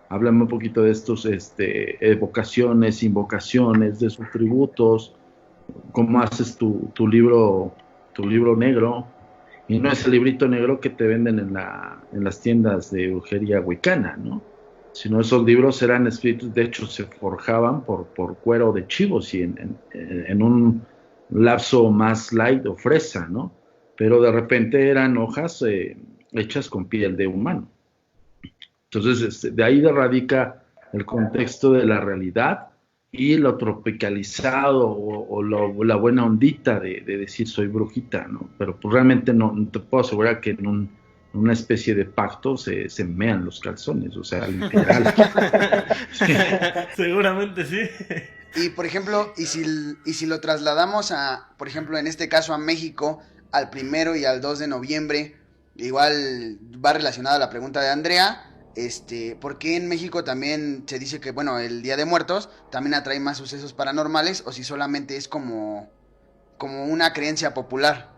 Háblame un poquito de estos evocaciones, invocaciones, de sus tributos, cómo haces tu libro negro, y no es el librito negro que te venden en las tiendas de brujería wicana, ¿no? Sino esos libros eran escritos, de hecho se forjaban por cuero de chivos y en un lapso más light o fresa, ¿no? Pero de repente eran hojas hechas con piel de humano. Entonces, de ahí radica el contexto de la realidad y lo tropicalizado la buena ondita de decir soy brujita, ¿no? Pero pues realmente no te puedo asegurar que en una especie de pacto se mean los calzones, o sea, literal. Seguramente sí. Y por ejemplo, y si lo trasladamos a, por ejemplo, en este caso a México, al 1 y al 2 de noviembre, igual va relacionada a la pregunta de Andrea, ¿por qué en México también se dice que, bueno, el Día de Muertos también atrae más sucesos paranormales, o si solamente es como una creencia popular?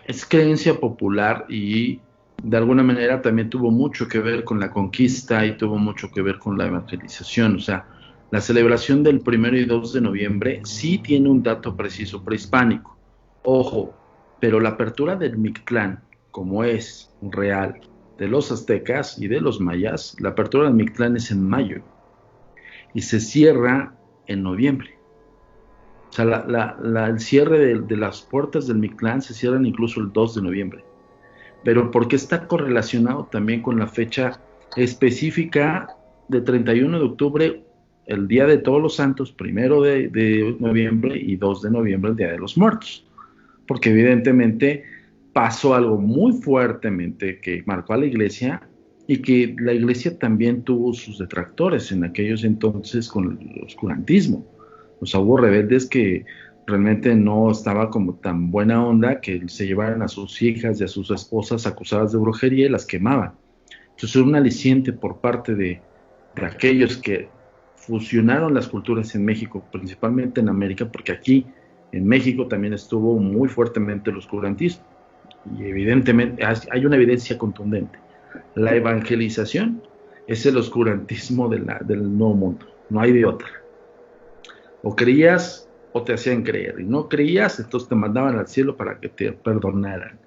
Es creencia popular y de alguna manera también tuvo mucho que ver con la conquista y tuvo mucho que ver con la evangelización. O sea, la celebración del 1 y 2 de noviembre sí tiene un dato preciso prehispánico. Ojo, pero la apertura del Mictlán, como es real de los aztecas y de los mayas, la apertura del Mictlán es en mayo y se cierra en noviembre. O sea, el cierre de las puertas del Mictlán se cierran incluso el 2 de noviembre. Pero porque está correlacionado también con la fecha específica de 31 de octubre, el Día de Todos los Santos, 1 de noviembre y 2 de noviembre, el Día de los Muertos. Porque evidentemente pasó algo muy fuertemente que marcó a la iglesia y que la iglesia también tuvo sus detractores en aquellos entonces con el oscurantismo. O sea, hubo rebeldes que realmente no estaba como tan buena onda que se llevaran a sus hijas y a sus esposas acusadas de brujería y las quemaban. Entonces era un aliciente por parte de aquellos que fusionaron las culturas en México, principalmente en América, porque aquí en México también estuvo muy fuertemente el oscurantismo. Y evidentemente hay una evidencia contundente. La evangelización es el oscurantismo del nuevo mundo, no hay de otra. O creías o te hacían creer, y no creías, entonces te mandaban al cielo para que te perdonaran.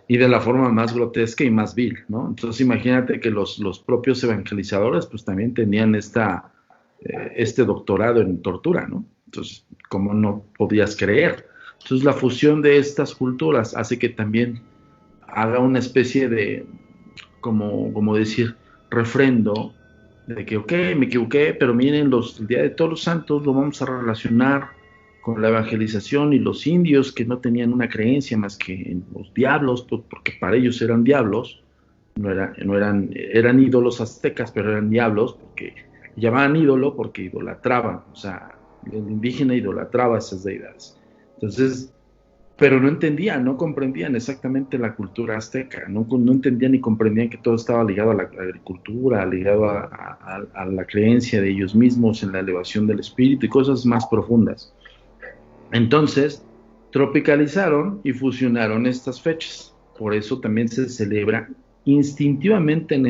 Y de la forma más grotesca y más vil, ¿no? Entonces imagínate que los propios evangelizadores pues también tenían este doctorado en tortura, ¿no? Entonces, ¿cómo no podías creer? Entonces la fusión de estas culturas hace que también haga una especie de, como decir, refrendo de que, ok, me equivoqué, pero miren, el Día de Todos los Santos lo vamos a relacionar con la evangelización y los indios que no tenían una creencia más que en los diablos, porque para ellos eran diablos, eran ídolos aztecas, pero eran diablos, porque llamaban ídolo porque idolatraban, o sea, el indígena idolatraba a esas deidades. Entonces, pero no entendían, no comprendían exactamente la cultura azteca, no entendían ni comprendían que todo estaba ligado a la agricultura, ligado a la creencia de ellos mismos en la elevación del espíritu y cosas más profundas. Entonces, tropicalizaron y fusionaron estas fechas. Por eso también se celebra instintivamente en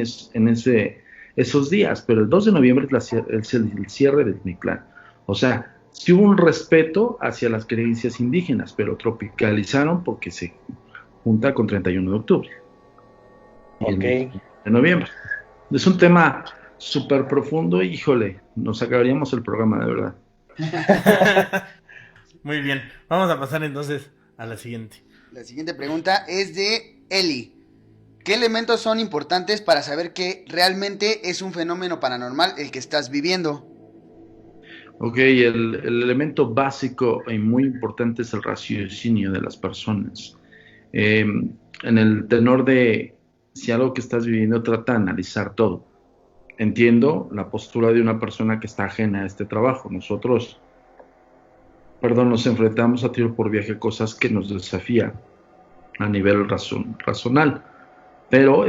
esos días, pero el 2 de noviembre es el cierre del Mictlán. O sea, sí hubo un respeto hacia las creencias indígenas, pero tropicalizaron porque se junta con 31 de octubre. Ok. De noviembre. Es un tema súper profundo y, híjole, nos acabaríamos el programa, de verdad. Muy bien, vamos a pasar entonces a la siguiente. La siguiente pregunta es de Eli. ¿Qué elementos son importantes para saber que realmente es un fenómeno paranormal el que estás viviendo? Ok, el elemento básico y muy importante es el raciocinio de las personas. En el tenor de si algo que estás viviendo, trata de analizar todo. Entiendo la postura de una persona que está ajena a este trabajo. Nosotros, nos enfrentamos a tiro por viaje cosas que nos desafían a nivel razonal. Pero,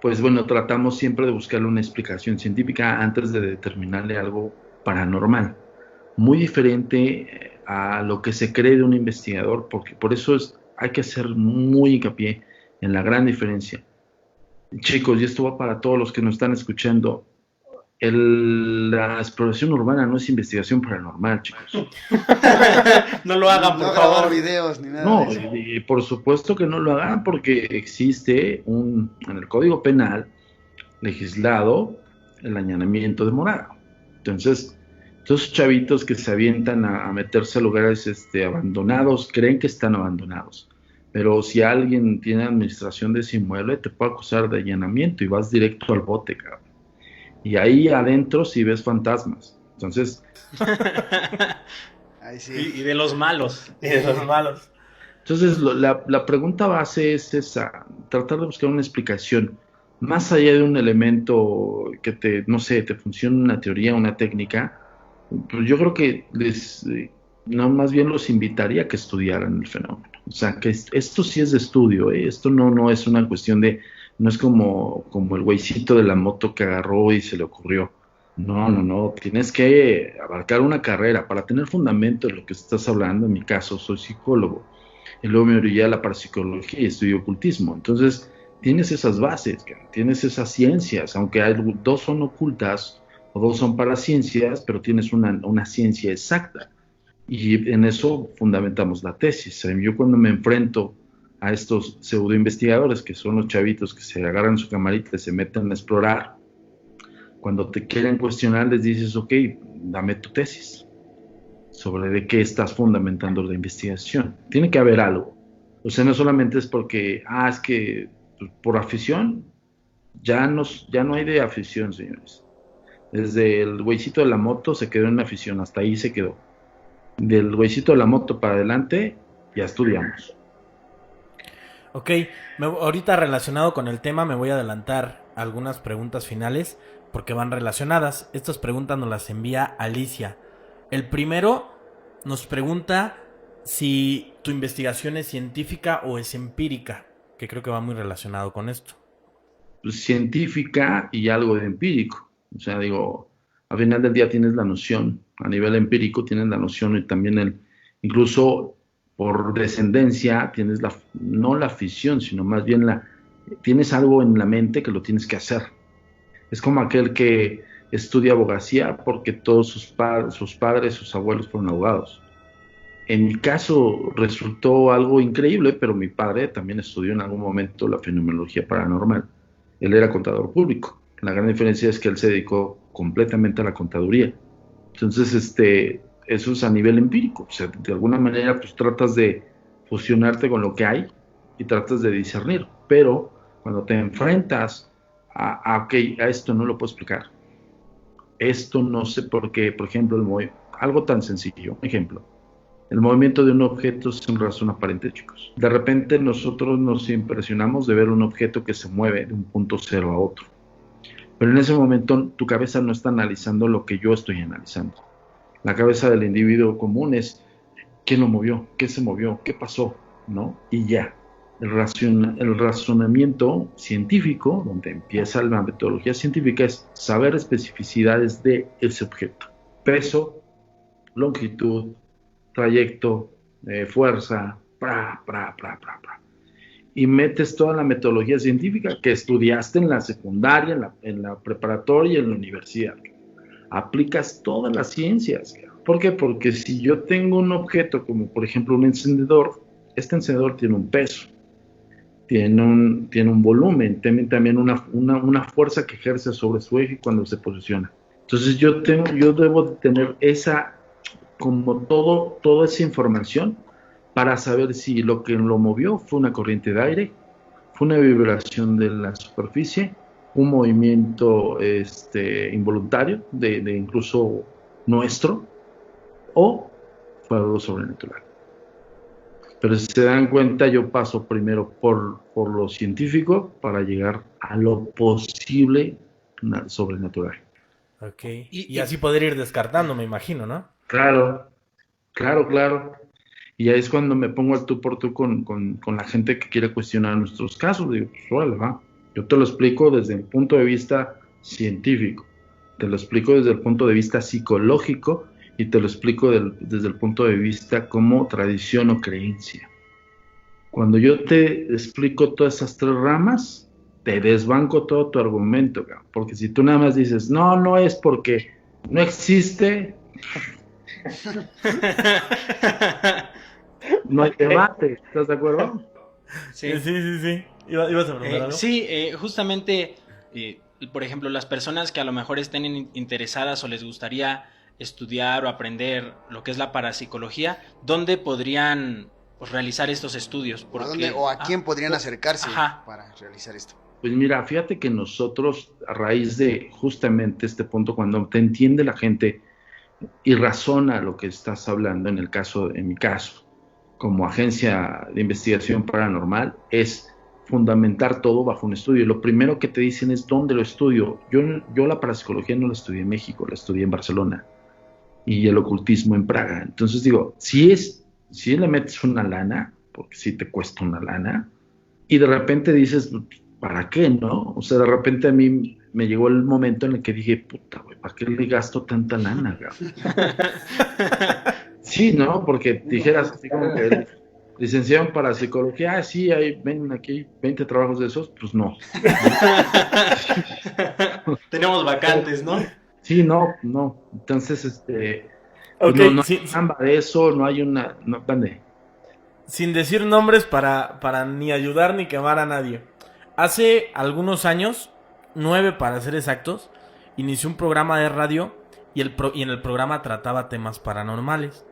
pues bueno, tratamos siempre de buscarle una explicación científica antes de determinarle algo paranormal. Muy diferente a lo que se cree de un investigador, porque por eso hay que hacer muy hincapié en la gran diferencia. Chicos, y esto va para todos los que nos están escuchando. La exploración urbana no es investigación paranormal, chicos. No lo hagan, No por grabar favor. videos ni nada No, de eso. y por supuesto que no lo hagan porque existe en el Código Penal legislado el allanamiento de morada. Entonces, esos chavitos que se avientan a meterse a lugares abandonados, creen que están abandonados. Pero si alguien tiene administración de ese inmueble, te puede acusar de allanamiento y vas directo al bote, cabrón. Y ahí adentro sí ves fantasmas. Entonces, Ahí sí. Y de los malos. Y de los malos. la pregunta base es esa, tratar de buscar una explicación. Más allá de un elemento que no sé, te funcione una teoría, una técnica, pues yo creo que no, más bien los invitaría a que estudiaran el fenómeno. O sea, que esto sí es de estudio, ¿eh? Esto no es una cuestión no es como el güeycito de la moto que agarró y se le ocurrió. No, tienes que abarcar una carrera para tener fundamento en lo que estás hablando. En mi caso, soy psicólogo, y luego me orillé a la parapsicología y estudio ocultismo. Entonces, tienes esas bases, tienes esas ciencias, aunque dos son ocultas o dos son paraciencias, pero tienes una ciencia exacta. Y en eso fundamentamos la tesis. Yo cuando me enfrento a estos pseudoinvestigadores, que son los chavitos que se agarran su camarita y se meten a explorar, cuando te quieren cuestionar les dices, ok, dame tu tesis sobre de qué estás fundamentando la investigación. Tiene que haber algo. O sea, no solamente es porque, es que por afición, ya no hay de afición, señores. Desde el güeycito de la moto se quedó en afición, hasta ahí se quedó. Del güeycito de la moto para adelante, ya estudiamos. Ok, ahorita relacionado con el tema me voy a adelantar algunas preguntas finales porque van relacionadas. Estas preguntas nos las envía Alicia. El primero nos pregunta si tu investigación es científica o es empírica, que creo que va muy relacionado con esto. Pues, científica y algo de empírico. O sea, digo, al final del día tienes la noción, a nivel empírico tienes la noción y también incluso por descendencia tienes no la afición, sino más bien tienes algo en la mente que lo tienes que hacer. Es como aquel que estudia abogacía porque todos sus padres, sus abuelos fueron abogados. En mi caso resultó algo increíble, pero mi padre también estudió en algún momento la fenomenología paranormal. Él era contador público. La gran diferencia es que él se dedicó completamente a la contaduría. Entonces, eso es a nivel empírico. O sea, de alguna manera, pues tratas de fusionarte con lo que hay y tratas de discernir. Pero cuando te enfrentas ok, a esto no lo puedo explicar. Esto no sé por qué. Por ejemplo, algo tan sencillo. Ejemplo. El movimiento de un objeto sin razón aparente, chicos. De repente nosotros nos impresionamos de ver un objeto que se mueve de un punto cero a otro. Pero en ese momento tu cabeza no está analizando lo que yo estoy analizando. La cabeza del individuo común es ¿quién lo movió? ¿Qué se movió? ¿Qué pasó? ¿No? Y ya. El razonamiento científico, donde empieza la metodología científica, es saber especificidades de ese objeto. Peso, longitud, trayecto, fuerza, y metes toda la metodología científica que estudiaste en la secundaria, en la preparatoria y en la universidad. Aplicas todas las ciencias. ¿Por qué? Porque si yo tengo un objeto como por ejemplo un encendedor, este encendedor tiene un peso, tiene un volumen, tiene también una fuerza que ejerce sobre su eje cuando se posiciona. Entonces yo debo tener como toda esa información para saber si lo que lo movió fue una corriente de aire, fue una vibración de la superficie, un movimiento involuntario de incluso nuestro, o fue algo sobrenatural. Pero si se dan cuenta, yo paso primero por lo científico para llegar a lo posible sobrenatural. Ok, y así poder ir descartando, me imagino, ¿no? Claro. Y ahí es cuando me pongo al tú por tú con la gente que quiere cuestionar nuestros casos. Digo, pues órale, va. Yo te lo explico desde el punto de vista científico, te lo explico desde el punto de vista psicológico y te lo explico desde el punto de vista como tradición o creencia. Cuando yo te explico todas esas tres ramas, te desbanco todo tu argumento, cabrón. Porque si tú nada más dices, no, no es porque no existe, no hay debate, ¿estás de acuerdo? Sí. Sí. ¿Ibas a preguntar algo? Sí, justamente, por ejemplo, las personas que a lo mejor estén interesadas o les gustaría estudiar o aprender lo que es la parapsicología, ¿dónde podrían pues, realizar estos estudios? Porque, ¿O a quién podrían acercarse ajá. para realizar esto? Pues mira, fíjate que nosotros, a raíz de justamente este punto, cuando te entiende la gente y razona lo que estás hablando, en mi caso, como agencia de investigación paranormal, es fundamentar todo bajo un estudio. Lo primero que te dicen es dónde lo estudio. Yo la parapsicología no la estudié en México, la estudié en Barcelona, y el ocultismo en Praga. Entonces digo, si le metes una lana, porque sí te cuesta una lana, y de repente dices, ¿para qué, no? O sea, de repente a mí me llegó el momento en el que dije, puta, güey, ¿para qué le gasto tanta lana, güey? Sí, ¿no? Porque dijeras así como que licenciado en parapsicología, sí, ven aquí 20 trabajos de esos, pues no. Tenemos vacantes, ¿no? Sí, no. Entonces, Ok, no hay sí, chamba de eso, no hay una, no, ¿dónde? sin decir nombres para ni ayudar ni quemar a nadie. Hace algunos años, 9 para ser exactos, inició un programa de radio y en el programa trataba temas paranormales.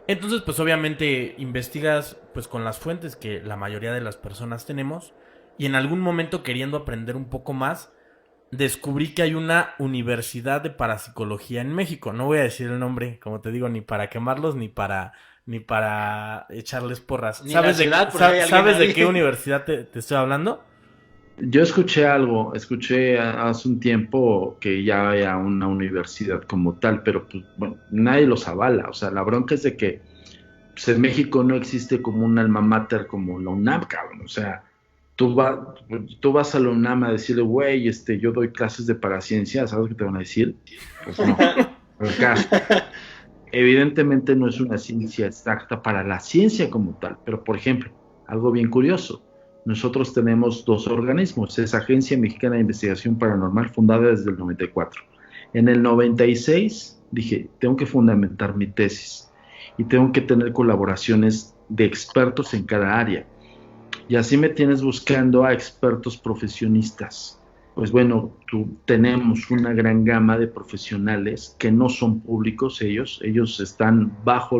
Entonces, pues obviamente investigas pues con las fuentes que la mayoría de las personas tenemos y en algún momento queriendo aprender un poco más, descubrí que hay una universidad de parapsicología en México. No voy a decir el nombre, como te digo, ni para quemarlos ni para echarles porras. Ni la ciudad, porque hay alguien ¿Sabes de ahí. qué universidad te estoy hablando? Yo escuché hace un tiempo que ya había una universidad como tal, pero pues, bueno, nadie los avala. O sea, la bronca es de que pues, en México no existe como un alma mater como la UNAM, cabrón. O sea, tú vas a la UNAM a decirle, güey, yo doy clases de paraciencia, ¿sabes qué te van a decir? Pues no, el caso. Evidentemente no es una ciencia exacta para la ciencia como tal, pero por ejemplo, algo bien curioso, nosotros tenemos 2 organismos, es Agencia Mexicana de Investigación Paranormal, fundada desde el 94. En el 96 dije, tengo que fundamentar mi tesis y tengo que tener colaboraciones de expertos en cada área. Y así me tienes buscando a expertos profesionistas. Pues bueno, tenemos una gran gama de profesionales que no son públicos ellos están bajo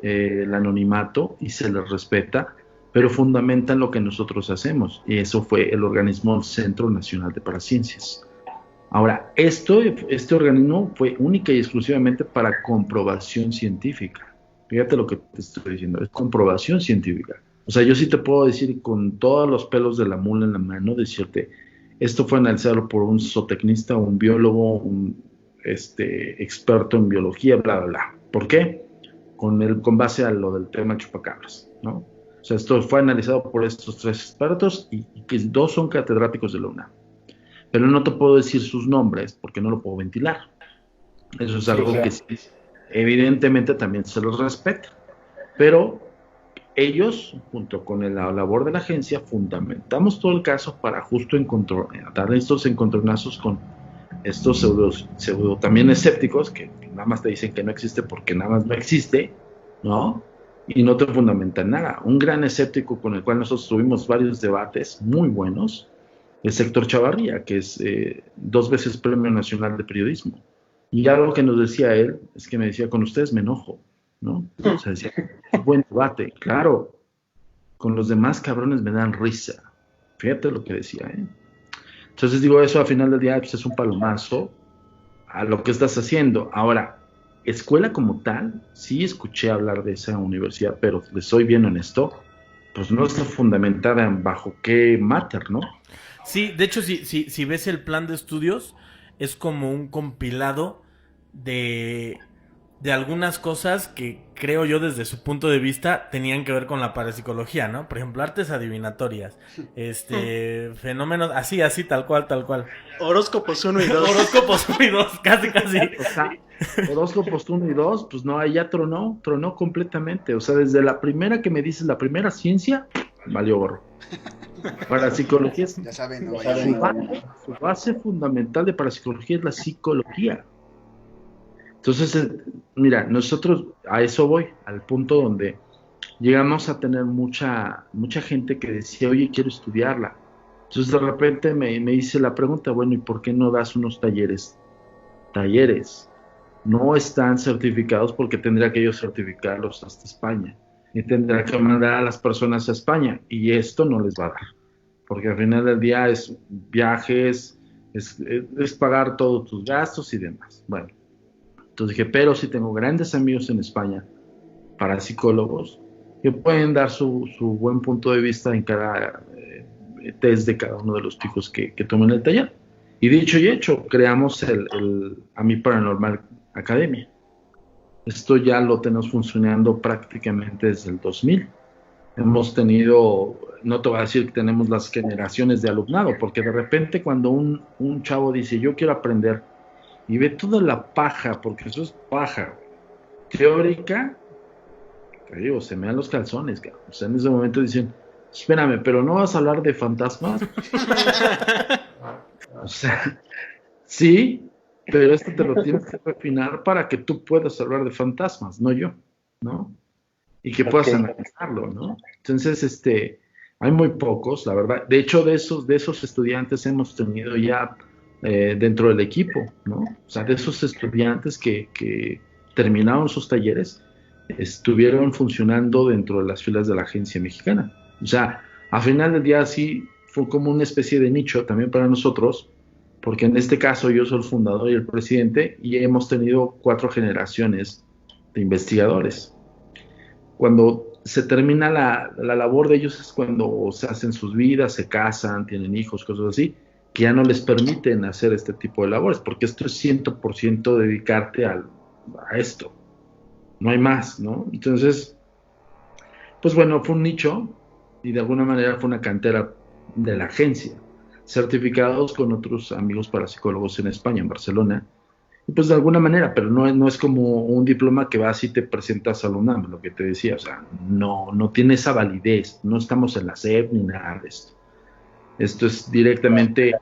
el anonimato y se les respeta, pero fundamentan lo que nosotros hacemos, y eso fue el organismo Centro Nacional de Paraciencias. Ahora, este organismo fue única y exclusivamente para comprobación científica. Fíjate lo que te estoy diciendo, es comprobación científica. O sea, yo sí te puedo decir con todos los pelos de la mula en la mano, decirte, esto fue analizado por un zootecnista, un biólogo, un experto en biología, bla, bla, bla. ¿Por qué? Con base a lo del tema chupacabras, ¿no? O sea, esto fue analizado por estos 3 expertos y que 2 son catedráticos de la UNAM. Pero no te puedo decir sus nombres porque no lo puedo ventilar. Eso es algo que sí, evidentemente también se los respeta. Pero ellos, junto con la labor de la agencia, fundamentamos todo el caso para justo dar estos encontronazos con estos pseudo también escépticos que nada más te dicen que no existe porque nada más no existe, ¿no? Y no te fundamentan nada. Un gran escéptico con el cual nosotros tuvimos varios debates muy buenos es Héctor Chavarría, que es 2 veces Premio Nacional de Periodismo. Y algo que nos decía él es que me decía, con ustedes me enojo, ¿no? O sea, decía, buen debate, claro. Con los demás cabrones me dan risa. Fíjate lo que decía, ¿eh? Entonces digo, eso al final del día pues, es un palomazo a lo que estás haciendo. Ahora, escuela como tal, sí escuché hablar de esa universidad, pero les soy bien honesto, pues no está fundamentada en bajo qué mater, ¿no? Sí, de hecho, si ves el plan de estudios, es como un compilado de algunas cosas que creo yo desde su punto de vista tenían que ver con la parapsicología, ¿no? Por ejemplo, artes adivinatorias, fenómenos, así, tal cual. Horóscopos 1 y 2. Horóscopos 1 y 2, casi. O sea, horóscopos 1 y 2, pues no, ahí ya tronó completamente. O sea, desde la primera que me dices, la primera ciencia, valió gorro. Parapsicología es Ya saben, no su base fundamental de parapsicología es la psicología. Entonces, mira, nosotros a eso voy, al punto donde llegamos a tener mucha gente que decía, oye, quiero estudiarla. Entonces de repente me hice la pregunta, bueno, ¿y por qué no das unos talleres? Talleres. No están certificados porque tendría que yo certificarlos hasta España. Y tendrá que mandar a las personas a España. Y esto no les va a dar. Porque al final del día es viajes, es pagar todos tus gastos y demás. Bueno, entonces dije, pero si tengo grandes amigos en España, para psicólogos, que pueden dar su buen punto de vista en cada test de cada uno de los chicos que tomen el taller. Y dicho y hecho, creamos el AMI Paranormal Academia. Esto ya lo tenemos funcionando prácticamente desde el 2000. Hemos tenido, no te voy a decir que tenemos las generaciones de alumnado, porque de repente cuando un chavo dice, yo quiero aprender, y ve toda la paja, porque eso es paja teórica, te digo, se me dan los calzones, cabrón. O sea, en ese momento dicen, espérame, pero no vas a hablar de fantasmas. O sea, sí, pero esto te lo tienes que refinar para que tú puedas hablar de fantasmas, no yo, ¿no? Y que puedas analizarlo, ¿no? Entonces, hay muy pocos, la verdad. De hecho, de esos estudiantes hemos tenido ya dentro del equipo, ¿no? O sea, de esos estudiantes que terminaron sus talleres, estuvieron funcionando dentro de las filas de la agencia mexicana. O sea, a final del día sí fue como una especie de nicho también para nosotros, porque en este caso yo soy el fundador y el presidente y hemos tenido 4 generaciones de investigadores. Cuando se termina la labor de ellos es cuando se hacen sus vidas, se casan, tienen hijos, cosas así, que ya no les permiten hacer este tipo de labores, porque esto es 100% dedicarte a esto. No hay más, ¿no? Entonces, pues bueno, fue un nicho y de alguna manera fue una cantera de la agencia, certificados con otros amigos parapsicólogos en España, en Barcelona, y pues de alguna manera, pero no es como un diploma que vas y te presentas a la UNAM, lo que te decía, o sea, no tiene esa validez, no estamos en la SEP ni nada de esto. Esto es directamente,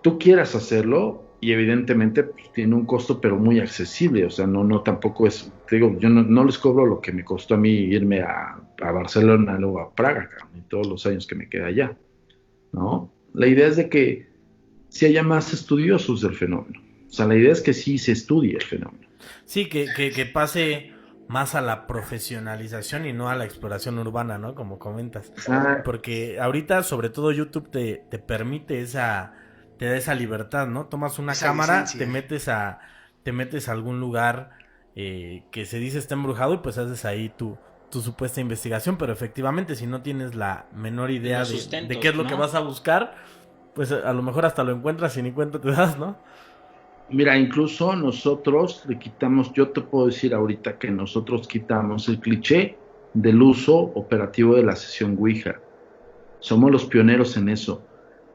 tú quieras hacerlo, y evidentemente pues, tiene un costo pero muy accesible, o sea, no tampoco es, te digo, yo no les cobro lo que me costó a mí irme a Barcelona, luego a Praga, y todos los años que me quedé allá, ¿no? La idea es de que si haya más estudiosos del fenómeno, o sea, la idea es que sí se estudie el fenómeno. Sí, que pase más a la profesionalización y no a la exploración urbana, ¿no? Como comentas. Porque ahorita, sobre todo, YouTube te permite te da esa libertad, ¿no? Tomas una cámara, te metes a algún lugar que se dice está embrujado y pues haces ahí tu supuesta investigación, pero efectivamente si no tienes la menor idea de qué es lo que vas a buscar, pues a lo mejor hasta lo encuentras y ni cuenta te das, ¿no? Mira, incluso nosotros le quitamos, yo te puedo decir ahorita que nosotros quitamos el cliché del uso operativo de la sesión Ouija. Somos los pioneros en eso.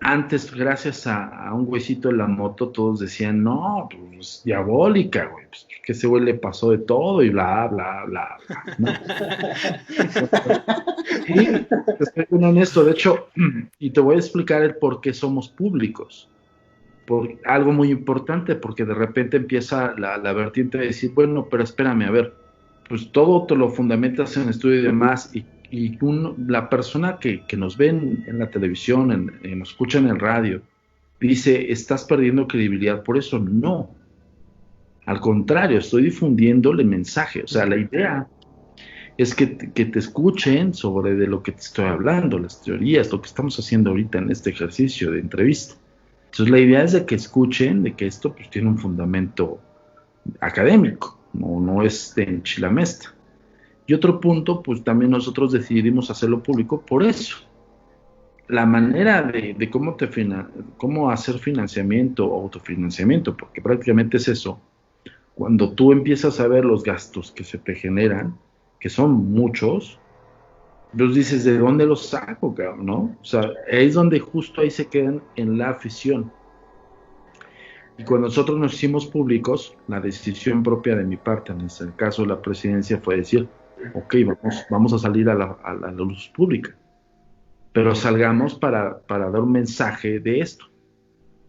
Antes, gracias a un güeycito de la moto, todos decían, no, pues diabólica, güey, pues que ese güey le pasó de todo y bla, bla, bla, bla, ¿no? Y estoy bien honesto, de hecho, y te voy a explicar el por qué somos públicos. Por algo muy importante, porque de repente empieza la vertiente de decir, bueno, pero espérame, a ver, pues todo te lo fundamentas en estudio y demás, y la persona que nos ve en la televisión, nos escucha en el radio, dice, estás perdiendo credibilidad por eso. No, al contrario, estoy difundiéndole el mensaje, o sea, la idea es que te escuchen sobre de lo que te estoy hablando, las teorías, lo que estamos haciendo ahorita en este ejercicio de entrevista. Entonces la idea es de que escuchen de que esto pues tiene un fundamento académico, no es de enchilamesta. Y otro punto, pues también nosotros decidimos hacerlo público por eso. La manera de cómo hacer financiamiento o autofinanciamiento, porque prácticamente es eso, cuando tú empiezas a ver los gastos que se te generan, que son muchos, pues dices, ¿de dónde los saco, cabrón? ¿No? O sea, es donde justo ahí se quedan en la afición. Y cuando nosotros nos hicimos públicos, la decisión propia de mi parte, en este caso de la presidencia, fue decir, ok, vamos a salir a la luz pública. pero salgamos para dar un mensaje de esto.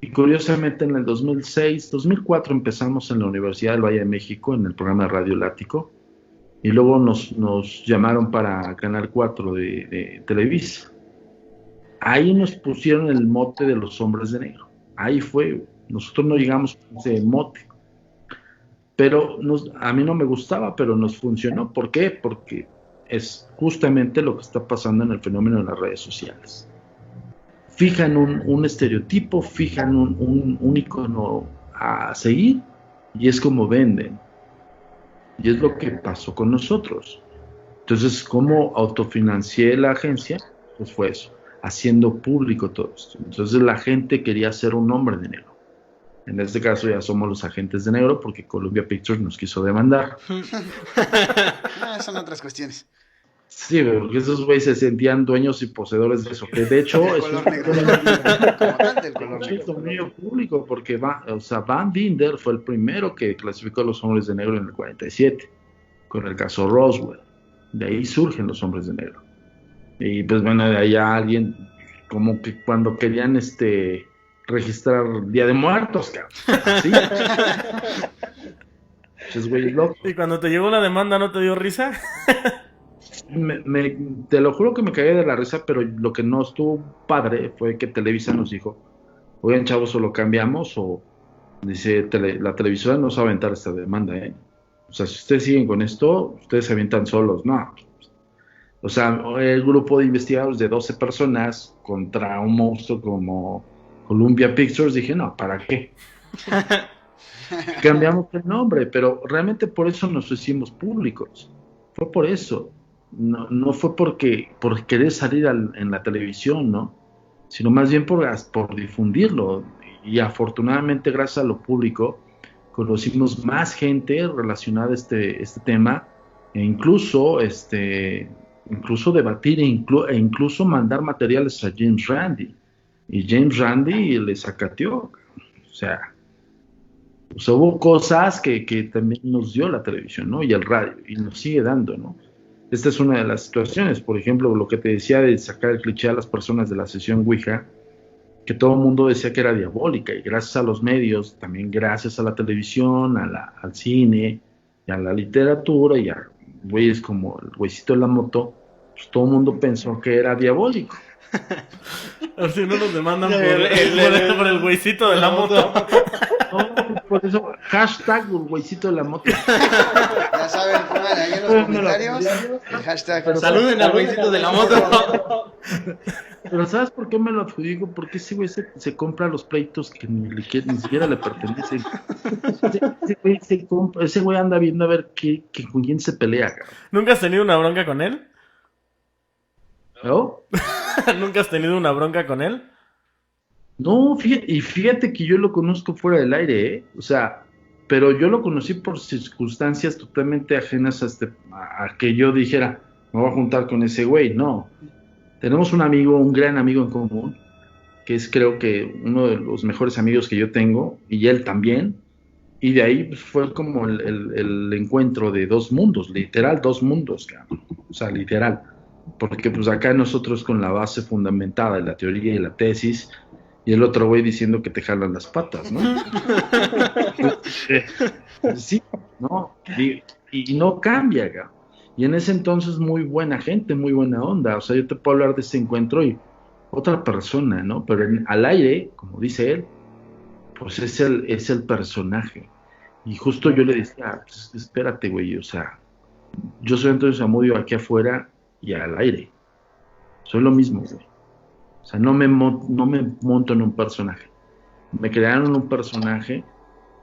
Y curiosamente en el 2006, 2004 empezamos en la Universidad del Valle de México en el programa de Radio Lático y luego nos llamaron para Canal 4 de Televisa. Ahí nos pusieron el mote de los hombres de negro. Ahí fue, nosotros no llegamos con ese mote. Pero a mí no me gustaba, pero nos funcionó. ¿Por qué? Porque es justamente lo que está pasando en el fenómeno de las redes sociales. Fijan un estereotipo, fijan un icono a seguir y es como venden. Y es lo que pasó con nosotros. Entonces, ¿cómo autofinancié la agencia? Pues fue eso, haciendo público todo esto. Entonces la gente quería ser un hombre de negro. En este caso ya somos los agentes de negro porque Columbia Pictures nos quiso demandar. Son otras cuestiones. Sí, porque esos güeyes se sentían dueños y poseedores de eso. Que de hecho El es color negro. Como tal, del color un negro. dominio público porque Van Binder fue el primero que clasificó a los hombres de negro en el 47 con el caso Roswell. De ahí surgen los hombres de negro. Y pues bueno, de ahí alguien como que cuando querían registrar Día de Muertos, cabrón. ¿Sí? Pues, güey, loco. ¿Y cuando te llegó la demanda no te dio risa? Te lo juro que me cagué de la risa, pero lo que no estuvo padre fue que Televisa nos dijo, oigan chavos, o lo cambiamos o dice, la televisora no se va a aventar esta demanda, ¿eh? O sea, si ustedes siguen con esto, ustedes se avientan solos, no. O sea, el grupo de investigadores de 12 personas contra un monstruo como Columbia Pictures, dije, no, ¿para qué? Cambiamos el nombre, pero realmente por eso nos hicimos públicos. Fue por eso. No fue por querer salir en la televisión, ¿no? Sino más bien por difundirlo. Y afortunadamente, gracias a lo público, conocimos más gente relacionada a este tema, e incluso debatir e incluso mandar materiales a James Randi. Y James Randi le sacateó. O sea, pues hubo cosas que también nos dio la televisión, ¿no? Y el radio, y nos sigue dando, ¿no? Esta es una de las situaciones, por ejemplo, lo que te decía de sacar el cliché a las personas de la sesión Ouija, que todo el mundo decía que era diabólica, y gracias a los medios, también gracias a la televisión, al cine, y a la literatura, y a güeyes como el güeycito de la moto, pues todo el mundo pensó que era diabólico. A ver si no nos demandan por el güeycito de la moto. No, por eso, hashtag el güeycito de la moto. Ya saben, pónganle ahí en los comentarios el hashtag. Saluden al güeycito de la moto. Pero ¿sabes por qué me lo adjudico? Porque ese güey se compra los pleitos que ni siquiera le pertenecen. Ese güey anda viendo a ver con quién se pelea, cabrón. ¿Nunca has tenido una bronca con él? ¿No? ¿Nunca has tenido una bronca con él? No, fíjate que yo lo conozco fuera del aire, ¿eh? O sea, pero yo lo conocí por circunstancias totalmente ajenas a que yo dijera, me voy a juntar con ese güey. No. Tenemos un gran amigo en común, que es creo que uno de los mejores amigos que yo tengo, y él también, y de ahí pues, fue como el encuentro de dos mundos, literal, dos mundos, cabrón. O sea, literal. Porque pues acá nosotros con la base fundamentada de la teoría y la tesis, y el otro güey diciendo que te jalan las patas, ¿no? Sí, ¿no? Y no cambia, cabrón. Y en ese entonces muy buena gente, muy buena onda. O sea, yo te puedo hablar de ese encuentro y otra persona, ¿no? Pero al aire, como dice él, pues es el personaje. Y justo yo le decía, pues, espérate, güey, o sea, yo soy Antonio Zamudio aquí afuera y al aire. Soy lo mismo, güey. O sea, no me monto en un personaje. Me crearon un personaje,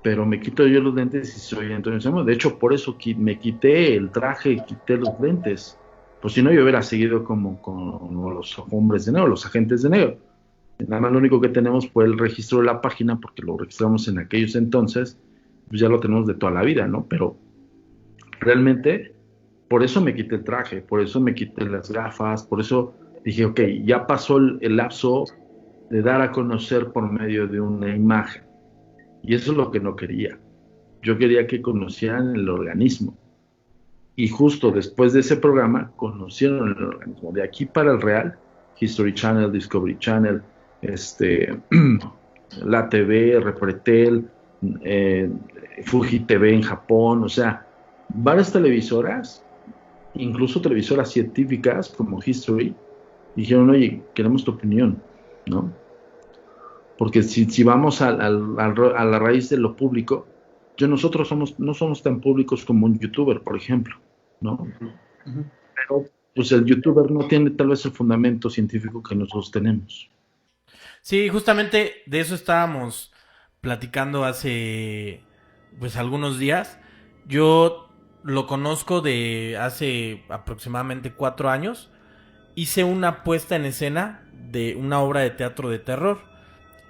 pero me quito yo los lentes y soy Antonio Zamudio. De hecho, por eso me quité el traje, quité los lentes. Pues si no, yo hubiera seguido como los hombres de negro, los agentes de negro. Nada más lo único que tenemos fue el registro de la página, porque lo registramos en aquellos entonces, pues ya lo tenemos de toda la vida, ¿no? Pero realmente, por eso me quité el traje, por eso me quité las gafas, por eso dije, ok, ya pasó el lapso de dar a conocer por medio de una imagen. Y eso es lo que no quería. Yo quería que conocieran el organismo. Y justo después de ese programa, conocieron el organismo. De aquí para el real, History Channel, Discovery Channel, la TV, Repretel, Fuji TV en Japón, o sea, varias televisoras, incluso televisoras científicas como History, dijeron, oye, queremos tu opinión, ¿no? Porque si vamos a la raíz de lo público, nosotros no somos tan públicos como un youtuber, por ejemplo, ¿no? Pero pues el youtuber no tiene tal vez el fundamento científico que nosotros tenemos. Sí, justamente de eso estábamos platicando hace pues algunos días. Yo lo conozco de hace aproximadamente 4 años. Hice una puesta en escena de una obra de teatro de terror.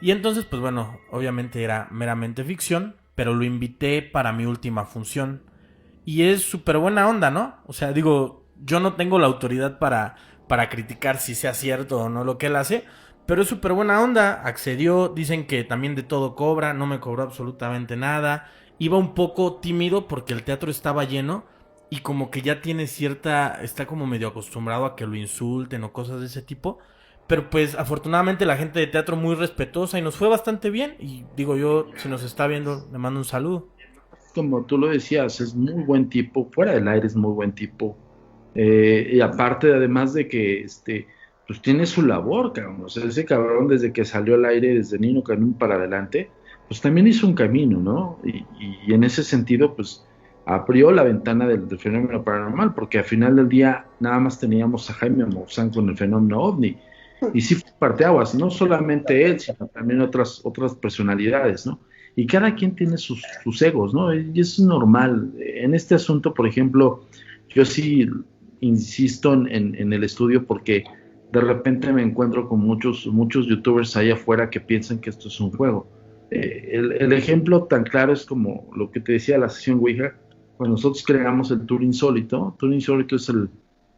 Y entonces, pues bueno, obviamente era meramente ficción, pero lo invité para mi última función. Y es súper buena onda, ¿no? O sea, digo, yo no tengo la autoridad para criticar si sea cierto o no lo que él hace, pero es súper buena onda, accedió, dicen que también de todo cobra, no me cobró absolutamente nada. Iba un poco tímido porque el teatro estaba lleno y como que ya tiene está como medio acostumbrado a que lo insulten o cosas de ese tipo. Pero pues afortunadamente la gente de teatro muy respetuosa y nos fue bastante bien. Y digo yo, si nos está viendo, le mando un saludo. Como tú lo decías, es muy buen tipo, fuera del aire es muy buen tipo. Y aparte, además de que pues tiene su labor, cabrón. O sea, ese cabrón desde que salió al aire, desde Nino Canún para adelante, pues también hizo un camino, ¿no? Y en ese sentido, pues abrió la ventana del fenómeno paranormal, porque al final del día nada más teníamos a Jaime Maussan con el fenómeno OVNI. Y sí fue parteaguas, no solamente él, sino también otras personalidades, ¿no? Y cada quien tiene sus egos, ¿no? Y es normal. En este asunto, por ejemplo, yo sí insisto en el estudio porque de repente me encuentro con muchos youtubers allá afuera que piensan que esto es un juego. El ejemplo tan claro es como lo que te decía la sesión Ouija, cuando nosotros creamos el Tour Insólito. Tour Insólito es el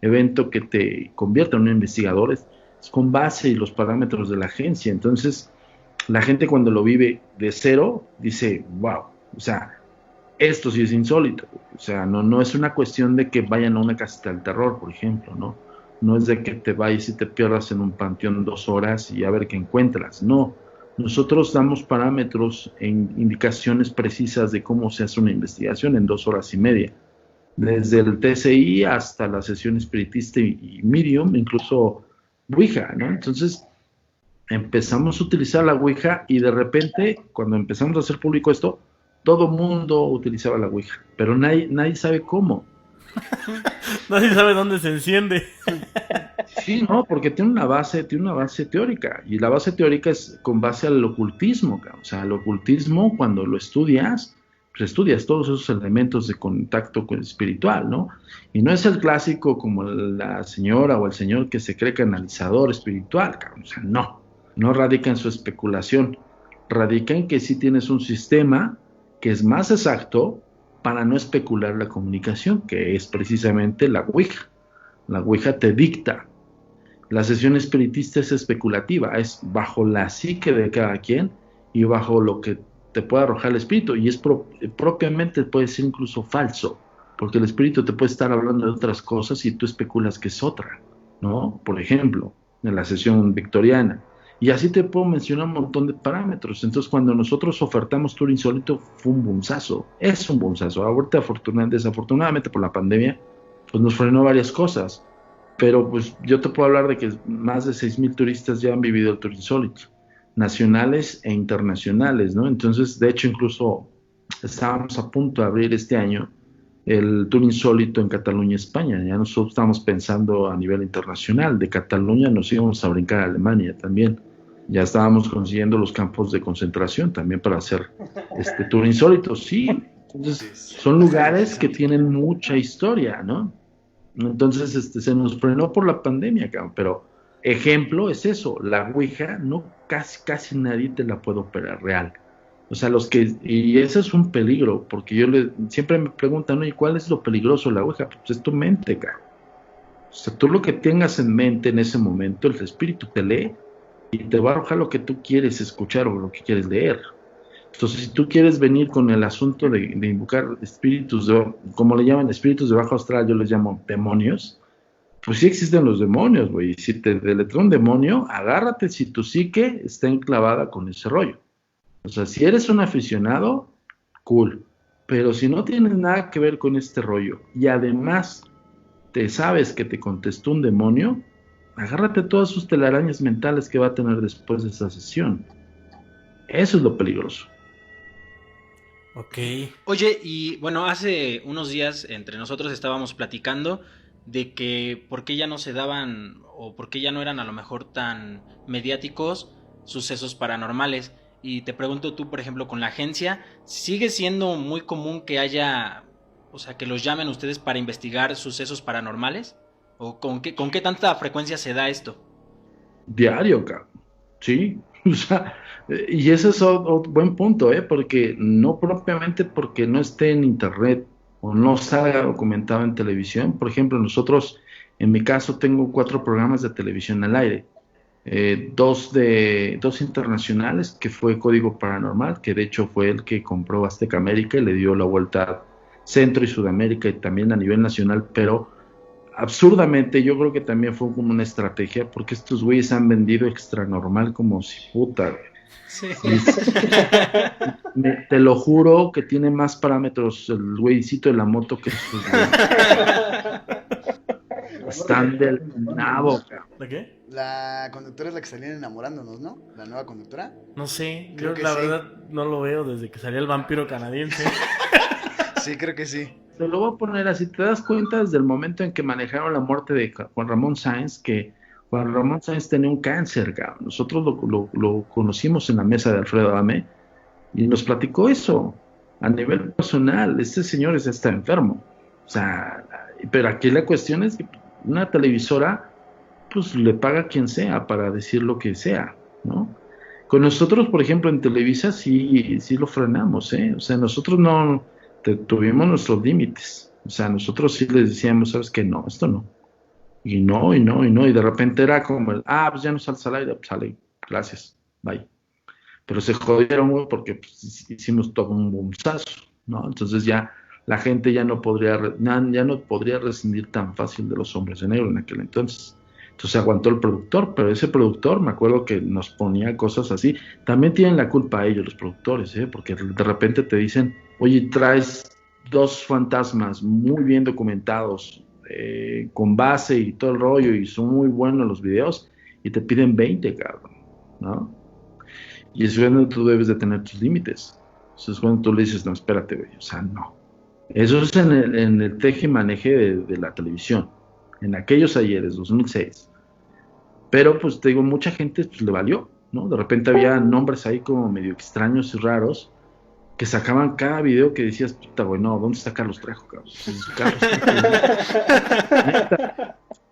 evento que te convierte en un investigador, es con base y los parámetros de la agencia. Entonces, la gente cuando lo vive de cero dice, wow, o sea, esto sí es insólito. O sea, no es una cuestión de que vayan a una casita del terror, por ejemplo, ¿no? No es de que te vayas y te pierdas en un panteón 2 horas y a ver qué encuentras. No, nosotros damos parámetros e indicaciones precisas de cómo se hace una investigación en 2 horas y media. Desde el TCI hasta la sesión espiritista y medium, incluso Ouija, ¿no? Entonces empezamos a utilizar la Ouija y de repente, cuando empezamos a hacer público esto, todo mundo utilizaba la Ouija, pero nadie sabe cómo. Nadie sabe dónde se enciende. Sí, no, porque tiene una base teórica, y la base teórica es con base al ocultismo, o sea, el ocultismo cuando lo estudias, pues estudias todos esos elementos de contacto con el espiritual, ¿no? Y no es el clásico como la señora o el señor que se cree canalizador espiritual, o sea, no radica en su especulación, radica en que sí tienes un sistema que es más exacto para no especular la comunicación, que es precisamente la Ouija. La Ouija te dicta. La sesión espiritista es especulativa, es bajo la psique de cada quien y bajo lo que te puede arrojar el espíritu, y es propiamente puede ser incluso falso, porque el espíritu te puede estar hablando de otras cosas y tú especulas que es otra, ¿no? Por ejemplo, en la sesión victoriana. Y así te puedo mencionar un montón de parámetros. Entonces, cuando nosotros ofertamos Tour Insólito, fue un bunzazo. Es un bunzazo. Ahorita, desafortunadamente por la pandemia, pues nos frenó varias cosas. Pero pues yo te puedo hablar de que más de 6,000 turistas ya han vivido el Tour Insólito, nacionales e internacionales, ¿no? Entonces, de hecho, incluso estábamos a punto de abrir este año el Tour Insólito en Cataluña, España. Ya nosotros estamos pensando a nivel internacional. De Cataluña nos íbamos a brincar a Alemania también. Ya estábamos consiguiendo los campos de concentración también para hacer este Tour Insólito. Sí, entonces son lugares que tienen mucha historia, ¿no? Entonces se nos frenó por la pandemia, cabrón, pero ejemplo es eso, la Ouija casi nadie te la puede operar real. O sea, y ese es un peligro, porque siempre me preguntan, oye, ¿cuál es lo peligroso de la Ouija? Pues es tu mente, cabrón. O sea, tú lo que tengas en mente en ese momento, el espíritu te lee y te va a arrojar lo que tú quieres escuchar o lo que quieres leer. Entonces, si tú quieres venir con el asunto de invocar espíritus, como le llaman espíritus de bajo astral, yo les llamo demonios, pues sí existen los demonios, güey. Si te deletra un demonio, agárrate si tu psique está enclavada con ese rollo. O sea, si eres un aficionado, cool. Pero si no tienes nada que ver con este rollo y además te sabes que te contestó un demonio, agárrate todas sus telarañas mentales que va a tener después de esa sesión. Eso es lo peligroso. Ok. Oye, y bueno, hace unos días entre nosotros estábamos platicando de que por qué ya no se daban o por qué ya no eran a lo mejor tan mediáticos sucesos paranormales. Y te pregunto tú, por ejemplo, con la agencia, ¿sigue siendo muy común que haya, o sea, que los llamen ustedes para investigar sucesos paranormales? ¿O con qué tanta frecuencia se da esto? Diario, cabrón. Sí. O sea, y ese es otro buen punto, porque no propiamente porque no esté en internet o no salga documentado en televisión. Por ejemplo, nosotros, en mi caso, tengo 4 programas de televisión al aire. Dos internacionales, que fue Código Paranormal, que de hecho fue el que compró Azteca América y le dio la vuelta a Centro y Sudamérica y también a nivel nacional, pero absurdamente yo creo que también fue como una estrategia, porque estos güeyes han vendido extra normal como si puta, güey. Sí. Te lo juro que tiene más parámetros el güeycito de la moto que sus güeyes. Están del nabo, cabrón. ¿De qué? La conductora es la que salían enamorándonos, ¿no? La nueva conductora. No sé, Creo yo que la sí. verdad no lo veo desde que salió el vampiro canadiense. Sí, creo que sí. Te lo voy a poner así, te das cuenta desde el momento en que manejaron la muerte de Juan Ramón Sáenz, que Juan Ramón Sáenz tenía un cáncer, cabrón. Nosotros lo conocimos en la mesa de Alfredo Adame y nos platicó eso a nivel personal. Este señor está enfermo. O sea, pero aquí la cuestión es que una televisora pues le paga a quien sea para decir lo que sea, ¿no? Con nosotros, por ejemplo, en Televisa sí lo frenamos, ¿eh? O sea, nosotros no tuvimos nuestros límites. O sea, nosotros sí les decíamos, ¿sabes qué? No, esto no. Y no, y no, y no. Y de repente era como pues ya no sales al aire, pues sale, gracias, bye. Pero se jodieron, güey, porque pues, hicimos todo un bombazo, ¿no? Entonces ya la gente ya no podría rescindir tan fácil de los hombres de negro en aquel entonces. Entonces aguantó el productor, pero ese productor, me acuerdo que nos ponía cosas así. También tienen la culpa ellos, los productores, porque de repente te dicen, oye, traes 2 fantasmas muy bien documentados, con base y todo el rollo, y son muy buenos los videos, y te piden 20, cabrón, ¿no? Y es cuando tú debes de tener tus límites. Eso es cuando tú le dices, no, espérate, güey, o sea, no. Eso es en el teje y maneje de la televisión, en aquellos ayeres, 2006. Pero pues te digo, mucha gente pues, le valió, ¿no? De repente había nombres ahí como medio extraños y raros que sacaban cada video que decías, puta, güey, no, ¿dónde está Carlos Trejo, cabrón?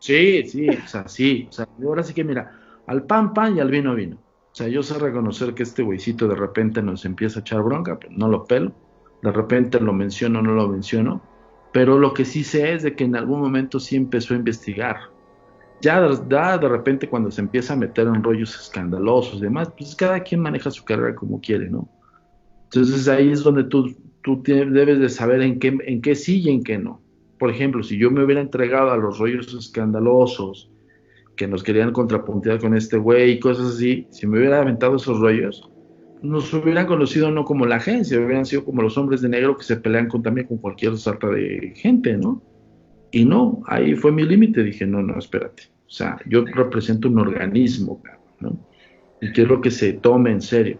Sí, o sea, sí. O sea, ahora sí que mira, al pan, pan y al vino, vino. O sea, yo sé reconocer que este güeycito de repente nos empieza a echar bronca, pero no lo pelo. De repente lo menciono, no lo menciono. Pero lo que sí sé es de que en algún momento sí empezó a investigar. Ya de repente cuando se empieza a meter en rollos escandalosos y demás, pues cada quien maneja su carrera como quiere, ¿no? Entonces ahí es donde tú debes de saber en qué sí y en qué no. Por ejemplo, si yo me hubiera entregado a los rollos escandalosos que nos querían contrapuntear con este güey y cosas así, si me hubiera aventado esos rollos, nos hubieran conocido no como la agencia, hubieran sido como los hombres de negro que se pelean también con cualquier sarta de gente, ¿no? Y no, ahí fue mi límite, dije, no, espérate. O sea, yo represento un organismo, ¿no? Y quiero que se tome en serio.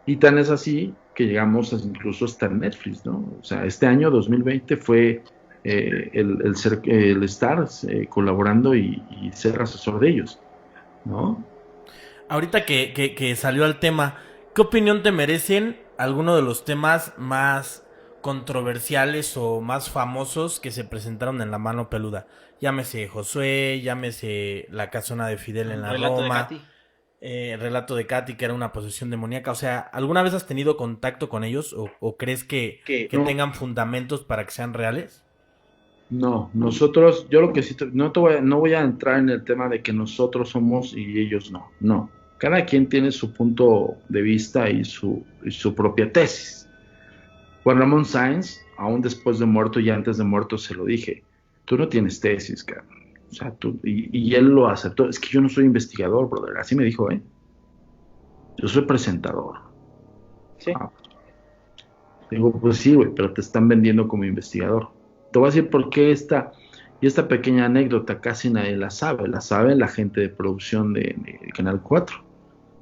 Y tan es así que llegamos incluso hasta Netflix, ¿no? O sea, este año 2020 fue el estar colaborando y ser asesor de ellos, ¿no? Ahorita que salió al tema, ¿qué opinión te merecen algunos de los temas más controversiales o más famosos que se presentaron en La Mano Peluda? Llámese Josué, llámese La Casona de Fidel en la Relato de Roma, Katy. Relato de Katy, que era una posesión demoníaca. O sea, ¿alguna vez has tenido contacto con ellos o crees que No. tengan fundamentos para que sean reales? No, nosotros, yo lo que sí, no voy a entrar en el tema de que nosotros somos y ellos no. Cada quien tiene su punto de vista y su propia tesis. Juan Ramón Sáenz, aún después de muerto y antes de muerto se lo dije, tú no tienes tesis, cabrón. O sea, y él lo aceptó. Es que yo no soy investigador, brother. Así me dijo, yo soy presentador. Sí. Digo, pues sí, güey, pero te están vendiendo como investigador. Te voy a decir por qué esta pequeña anécdota casi nadie la sabe la gente de producción de Canal 4.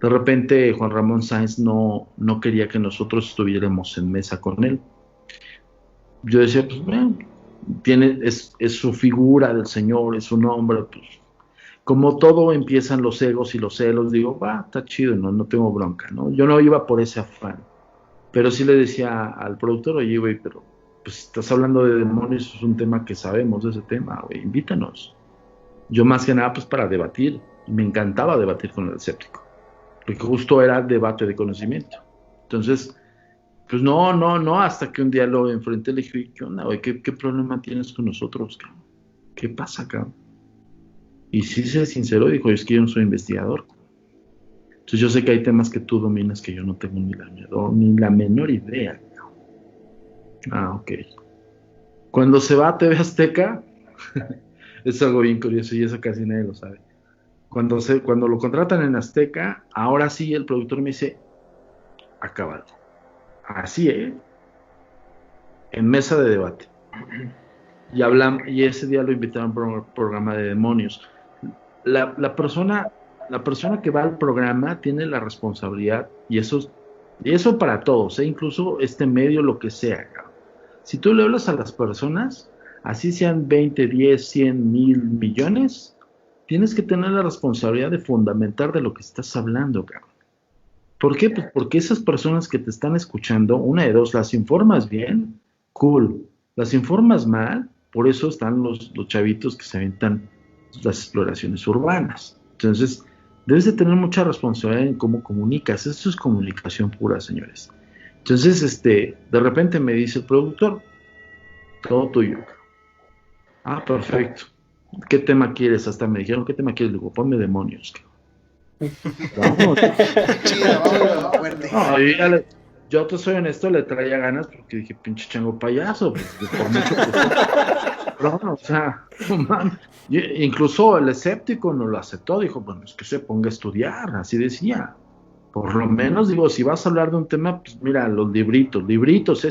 De repente Juan Ramón Sáenz no quería que nosotros estuviéramos en mesa con él. Yo decía, pues, es su figura del señor, es su nombre, pues, como todo empiezan los egos y los celos, digo, está chido, no tengo bronca, ¿no? Yo no iba por ese afán, pero sí le decía al productor, oye, güey, pero pues estás hablando de demonios, es un tema que sabemos de ese tema, güey, invítanos. Yo más que nada, pues para debatir, me encantaba debatir con el escéptico, porque justo era debate de conocimiento. Entonces, pues no, hasta que un día lo enfrenté, le dije, ¿qué onda, güey? ¿Qué problema tienes con nosotros, cabrón? ¿Qué pasa, cabrón? Y sí se sinceró, dijo, es que yo no soy investigador. Entonces yo sé que hay temas que tú dominas que yo no tengo ni la menor idea. Ok. Cuando se va a TV Azteca, es algo bien curioso y eso casi nadie lo sabe. Cuando lo contratan en Azteca, ahora sí el productor me dice, acabado. Así, en mesa de debate. Y ese día lo invitaron por un programa de demonios. La persona que va al programa tiene la responsabilidad, y eso para todos, incluso este medio, lo que sea. Si tú le hablas a las personas, así sean 20, 10, 100, 1000 millones, tienes que tener la responsabilidad de fundamentar de lo que estás hablando, cabrón. ¿Por qué? Pues porque esas personas que te están escuchando, una de dos, las informas bien, cool. Las informas mal, por eso están los chavitos que se aventan las exploraciones urbanas. Entonces, debes de tener mucha responsabilidad en cómo comunicas. Eso es comunicación pura, señores. Entonces, de repente me dice el productor, todo tuyo. Perfecto. ¿Qué tema quieres? Hasta me dijeron, ¿qué tema quieres? Le digo, ponme demonios. Vamos. Fuerte. No, yo te soy honesto, le traía ganas porque dije, pinche chango payaso, pues, por mucho que o sea, no mames. Incluso el escéptico no lo aceptó, dijo, bueno, es que se ponga a estudiar, así decía. Por lo menos, digo, si vas a hablar de un tema, pues mira, los libritos,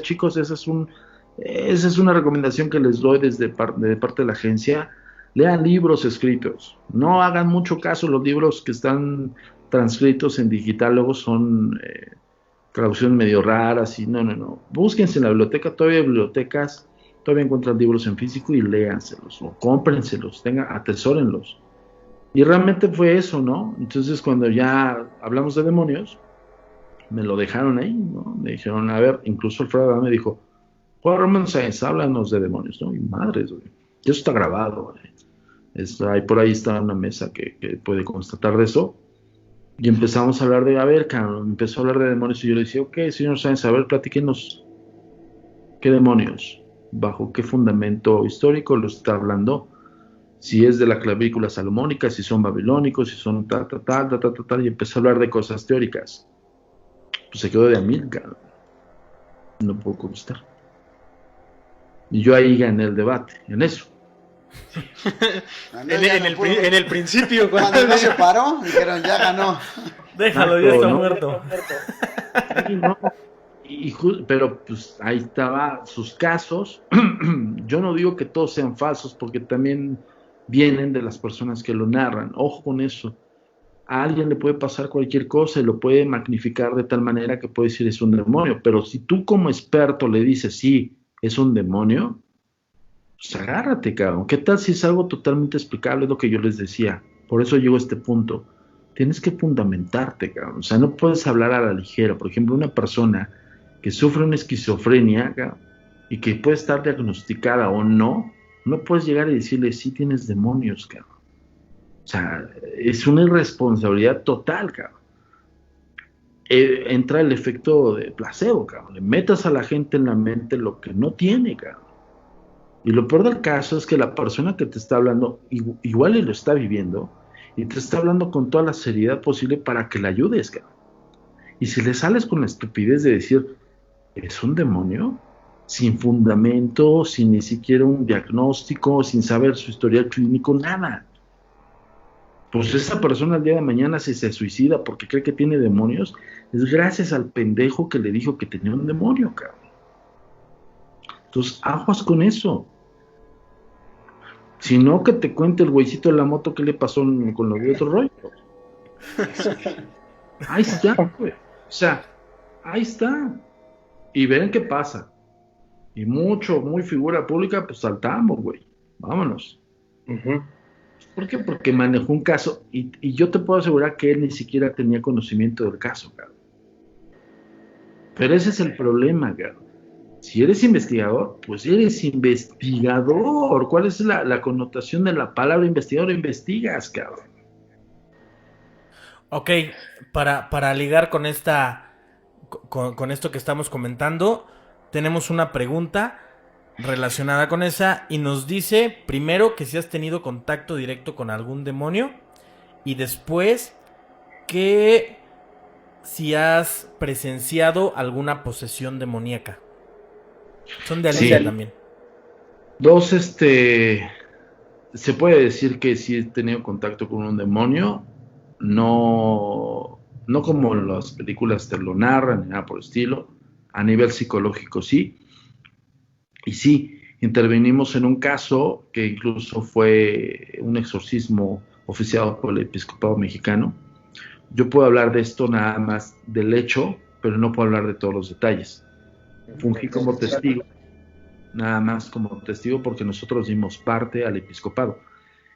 chicos, esa es una recomendación que les doy de parte de la agencia. Lean libros escritos, no hagan mucho caso, los libros que están transcritos en digital luego son traducciones medio raras y no. Búsquense en la biblioteca, todavía hay bibliotecas, todavía encuentran libros en físico y léanselos o cómprenselos, atesórenlos. Y realmente fue eso, ¿no? Entonces cuando ya hablamos de demonios, me lo dejaron ahí, ¿no? Me dijeron, a ver, incluso Alfredo me dijo, Juan Ramón Sáenz, háblanos de demonios, ¿no? Y madres, güey. Eso está grabado, güey. Por ahí está una mesa que puede constatar de eso. Y empezamos a hablar empezó a hablar de demonios y yo le decía, ok, señor Sáenz, a ver, platíquenos, ¿qué demonios? ¿Bajo qué fundamento histórico lo está hablando? Si es de la clavícula salomónica, si son babilónicos, si son tal, y empezó a hablar de cosas teóricas. Pues se quedó de Amílcar. No puedo contestar. Y yo ahí gané el debate, en eso. En el principio, cuando no se paró, dijeron, ya ganó. Déjalo, ya está muerto. Pero pues ahí estaba sus casos. Yo no digo que todos sean falsos, porque también vienen de las personas que lo narran. Ojo con eso. A alguien le puede pasar cualquier cosa y lo puede magnificar de tal manera que puede decir es un demonio. Pero si tú como experto le dices sí, es un demonio, pues agárrate, cabrón. ¿Qué tal si es algo totalmente explicable? Es lo que yo les decía. Por eso llego a este punto. Tienes que fundamentarte, cabrón. O sea, no puedes hablar a la ligera. Por ejemplo, una persona que sufre una esquizofrenia, cabrón, y que puede estar diagnosticada o no puedes llegar y decirle, sí tienes demonios, cabrón. O sea, es una irresponsabilidad total, cabrón. Entra el efecto de placebo, cabrón. Le metas a la gente en la mente lo que no tiene, cabrón. Y lo peor del caso es que la persona que te está hablando igual y lo está viviendo y te está hablando con toda la seriedad posible para que le ayudes, cabrón. Y si le sales con la estupidez de decir, ¿es un demonio? sin fundamento, sin ni siquiera un diagnóstico, sin saber su historial clínico, nada. Pues esa persona el día de mañana, si se suicida porque cree que tiene demonios, es gracias al pendejo que le dijo que tenía un demonio, cabrón. Entonces, aguas con eso. Si no, que te cuente el güeycito de la moto qué le pasó con lo de otro rollo. Ahí está, güey. O sea, ahí está. Y ven qué pasa. Y muy figura pública, pues saltamos, güey. Vámonos. Uh-huh. ¿Por qué? Porque manejó un caso y yo te puedo asegurar que él ni siquiera tenía conocimiento del caso, cabrón. Pero ese es el problema, cabrón. Si eres investigador, pues eres investigador. ¿Cuál es la connotación de la palabra investigador? Investigas, cabrón. Ok, para ligar con con esto que estamos comentando, tenemos una pregunta relacionada con esa y nos dice primero que si has tenido contacto directo con algún demonio y después que si has presenciado alguna posesión demoníaca. Son de Alicia Sí. también. Dos, se puede decir que sí he tenido contacto con un demonio, no como las películas te lo narran, ni nada por el estilo, a nivel psicológico sí, y sí, intervenimos en un caso que incluso fue un exorcismo oficiado por el episcopado mexicano. Yo puedo hablar de esto nada más del hecho, pero no puedo hablar de todos los detalles. Fungí como testigo, nada más como testigo, porque nosotros dimos parte al episcopado.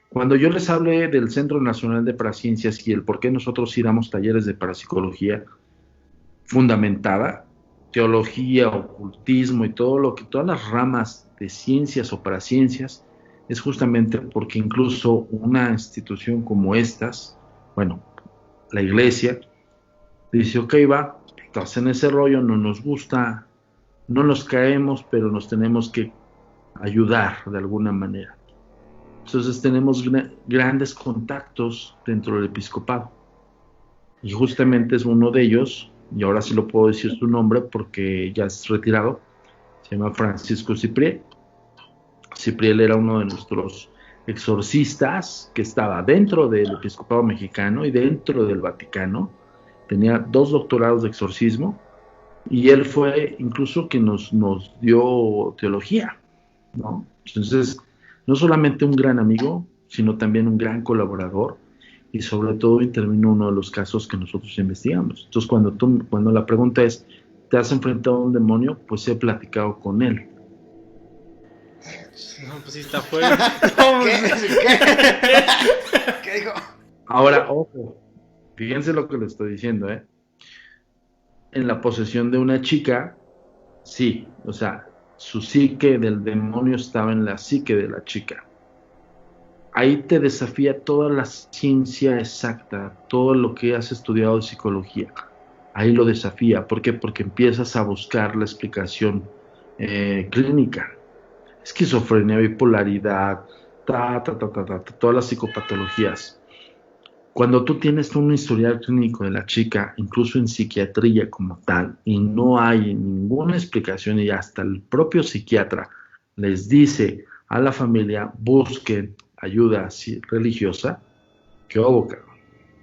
Cuando yo les hablé del Centro Nacional de Paraciencias y el por qué nosotros sí damos talleres de parapsicología fundamentada, teología, ocultismo y todas las ramas de ciencias o paraciencias, es justamente porque incluso una institución como estas, bueno, la iglesia, dice, ok, va, estás en ese rollo, no nos gusta, no nos caemos, pero nos tenemos que ayudar de alguna manera. Entonces tenemos grandes contactos dentro del episcopado. Y justamente es uno de ellos, y ahora sí lo puedo decir su nombre porque ya es retirado, se llama Francisco Cipriel. Cipriel era uno de nuestros exorcistas que estaba dentro del episcopado mexicano y dentro del Vaticano. Tenía 2 doctorados de exorcismo y él fue incluso quien nos dio teología, ¿no? Entonces, no solamente un gran amigo, sino también un gran colaborador y sobre todo intervino uno de los casos que nosotros investigamos. Entonces, cuando la pregunta es, ¿te has enfrentado a un demonio? Pues he platicado con él. No, pues sí está fuerte. ¿Qué dijo? Ahora, ojo, fíjense lo que le estoy diciendo, ¿eh? En la posesión de una chica, sí, o sea, su psique del demonio estaba en la psique de la chica. Ahí te desafía toda la ciencia exacta, todo lo que has estudiado de psicología. Ahí lo desafía. ¿Por qué? Porque empiezas a buscar la explicación clínica. Esquizofrenia, bipolaridad, todas las psicopatologías. Cuando tú tienes un historial clínico de la chica, incluso en psiquiatría como tal, y no hay ninguna explicación y hasta el propio psiquiatra les dice a la familia, busquen ayuda religiosa, ¿qué hubo, cabrón?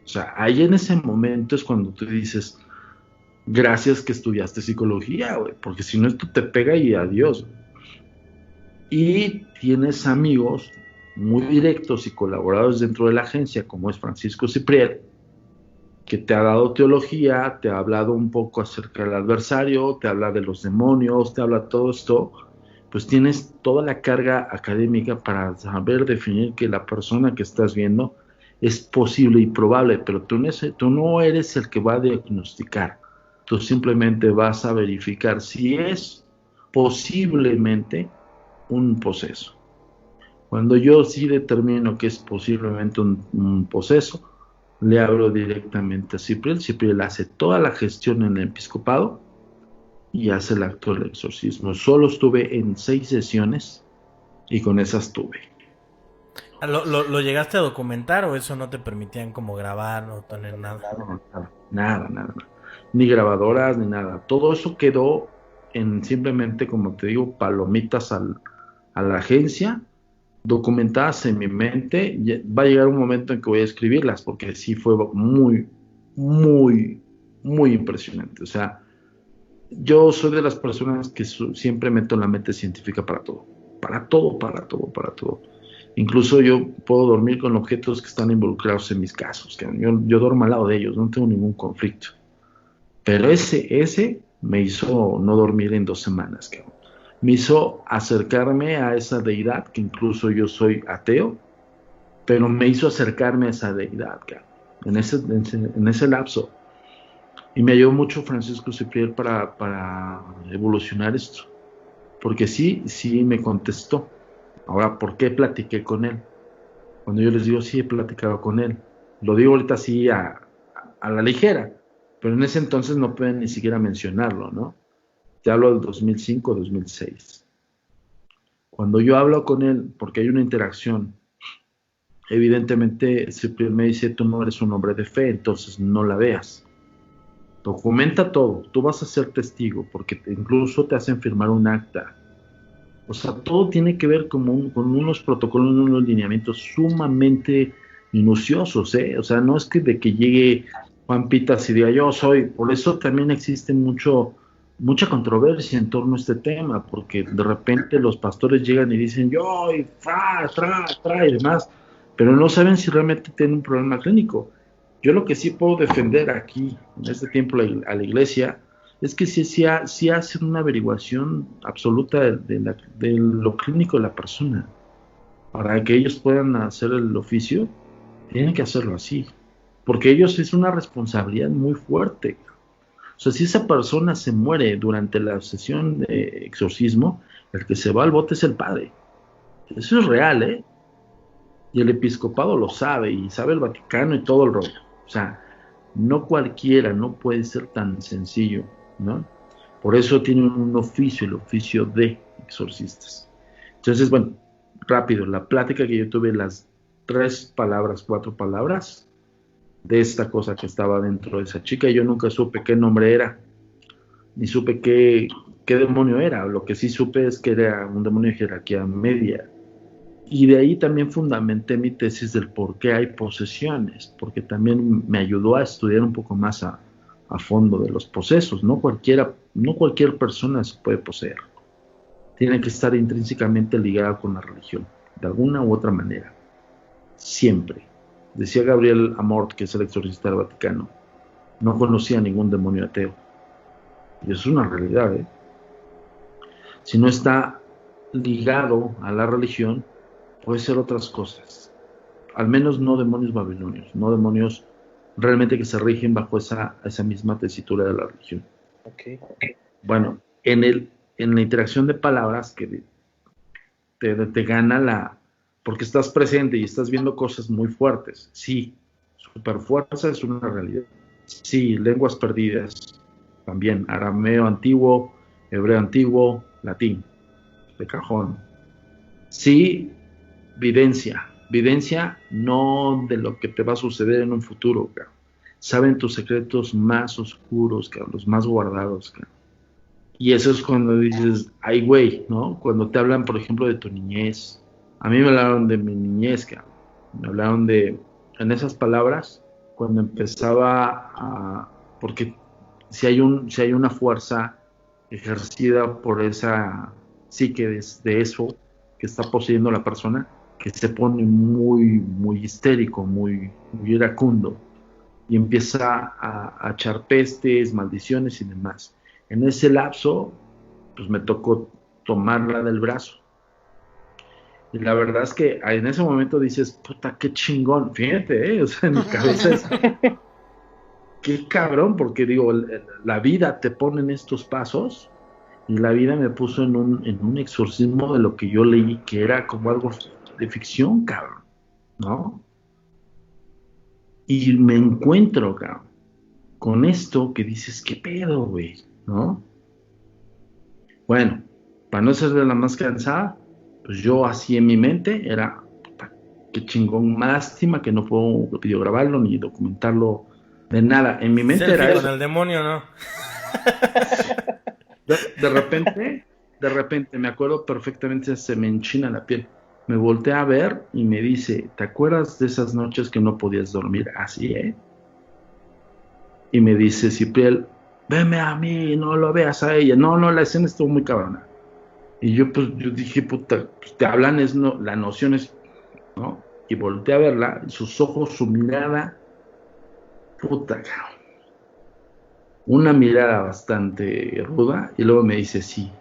O sea, ahí en ese momento es cuando tú dices, gracias que estudiaste psicología, güey, porque si no esto te pega y adiós. Y tienes amigos muy directos y colaboradores dentro de la agencia, como es Francisco Cipriel, que te ha dado teología, te ha hablado un poco acerca del adversario, te habla de los demonios, te habla todo esto, pues tienes toda la carga académica para saber definir que la persona que estás viendo es posible y probable, pero tú no eres el que va a diagnosticar, tú simplemente vas a verificar si es posiblemente un poseso. Cuando yo sí determino que es posiblemente un poseso, le hablo directamente a Cipriel. Cipriel hace toda la gestión en el episcopado y hace el acto del exorcismo. Solo estuve en 6 sesiones y con esas tuve. ¿Lo llegaste a documentar o eso no te permitían como grabar o tener nada? Nada. Ni grabadoras, ni nada. Todo eso quedó en simplemente, como te digo, palomitas a la agencia, documentadas en mi mente. Va a llegar un momento en que voy a escribirlas, porque sí fue muy, muy, muy impresionante. O sea, yo soy de las personas que siempre meto la mente científica para todo. Para todo, para todo, para todo. Incluso yo puedo dormir con objetos que están involucrados en mis casos. Que yo duermo al lado de ellos, no tengo ningún conflicto. Pero ese me hizo no dormir en 2 semanas, cabrón. Me hizo acercarme a esa deidad, que incluso yo soy ateo, pero me hizo acercarme a esa deidad, cabrón, en ese lapso. Y me ayudó mucho Francisco Cipriel para evolucionar esto. Porque sí me contestó. Ahora, ¿por qué platiqué con él? Cuando yo les digo, sí he platicado con él. Lo digo ahorita así a la ligera, pero en ese entonces no pueden ni siquiera mencionarlo, ¿no? Te hablo del 2005, 2006. Cuando yo hablo con él, porque hay una interacción, evidentemente Cipriel me dice, tú no eres un hombre de fe, entonces no la veas. Documenta todo, tú vas a ser testigo, porque incluso te hacen firmar un acta. O sea, todo tiene que ver con unos protocolos, unos lineamientos sumamente minuciosos, ¿eh? O sea, no es que de que llegue Juan Pitas y diga yo soy. Por eso también existe mucha controversia en torno a este tema, porque de repente los pastores llegan y dicen yo, y tra, y demás, pero no saben si realmente tienen un problema clínico. Yo lo que sí puedo defender aquí, en este tiempo, a la iglesia, es que sí hacen una averiguación absoluta de lo clínico de la persona. Para que ellos puedan hacer el oficio, tienen que hacerlo así. Porque ellos es una responsabilidad muy fuerte. O sea, si esa persona se muere durante la sesión de exorcismo, el que se va al bote es el padre. Eso es real, ¿eh? Y el episcopado lo sabe, y sabe el Vaticano y todo el rollo. O sea, no cualquiera, no puede ser tan sencillo, ¿no? Por eso tienen un oficio, el oficio de exorcistas. Entonces, bueno, rápido, la plática que yo tuve, las 4 palabras de esta cosa que estaba dentro de esa chica, y yo nunca supe qué nombre era, ni supe qué demonio era. Lo que sí supe es que era un demonio de jerarquía media. Y de ahí también fundamenté mi tesis del por qué hay posesiones, porque también me ayudó a estudiar un poco más a fondo de los posesos. No cualquier persona se puede poseer. Tiene que estar intrínsecamente ligada con la religión, de alguna u otra manera. Siempre. Decía Gabriel Amort, que es el exorcista del Vaticano, no conocía ningún demonio ateo. Y eso es una realidad, ¿eh? Si no está ligado a la religión, puede ser otras cosas. Al menos no demonios babilonios, no demonios realmente que se rigen bajo esa misma tesitura de la religión. Okay. Bueno, en la interacción de palabras que te gana porque estás presente y estás viendo cosas muy fuertes. Sí, superfuerza es una realidad. Sí, lenguas perdidas también, arameo antiguo, hebreo antiguo, latín, de cajón. Sí, videncia no de lo que te va a suceder en un futuro, cabrón. Saben tus secretos más oscuros, cabrón, los más guardados, cabrón. Y eso es cuando dices, ay, güey, ¿no? Cuando te hablan, por ejemplo, de tu niñez. A mí me hablaron de mi niñez, cabrón. Me hablaron en esas palabras, cuando empezaba porque si hay una fuerza ejercida por esa psique de eso que está poseyendo la persona, que se pone muy, muy histérico, muy, muy iracundo, y empieza a echar pestes, maldiciones y demás. En ese lapso, pues me tocó tomarla del brazo. Y la verdad es que en ese momento dices, puta, qué chingón. Fíjate, o sea, en mi cabeza es, qué cabrón, porque digo, la vida te pone en estos pasos, y la vida me puso en un exorcismo de lo que yo leí, que era como algo de ficción, cabrón, ¿no? Y me encuentro, cabrón, con esto que dices, qué pedo, güey, ¿no? Bueno, para no ser de la más cansada, pues yo así en mi mente era, puta, qué chingón, lástima que no puedo videograbarlo ni documentarlo de nada. En mi mente Selfie era con eso. el demonio, ¿no? De repente, me acuerdo perfectamente, se me enchina la piel. Me voltea a ver y me dice, ¿te acuerdas de esas noches que no podías dormir? Así, ¿eh? Y me dice, Cipriel, veme a mí, no lo veas a ella. No, la escena estuvo muy cabrona. Y yo dije, puta, pues te hablan, no, la noción es, ¿no? Y volteé a verla, sus ojos, su mirada, puta, cabrón. Una mirada bastante ruda, y luego me dice, sí,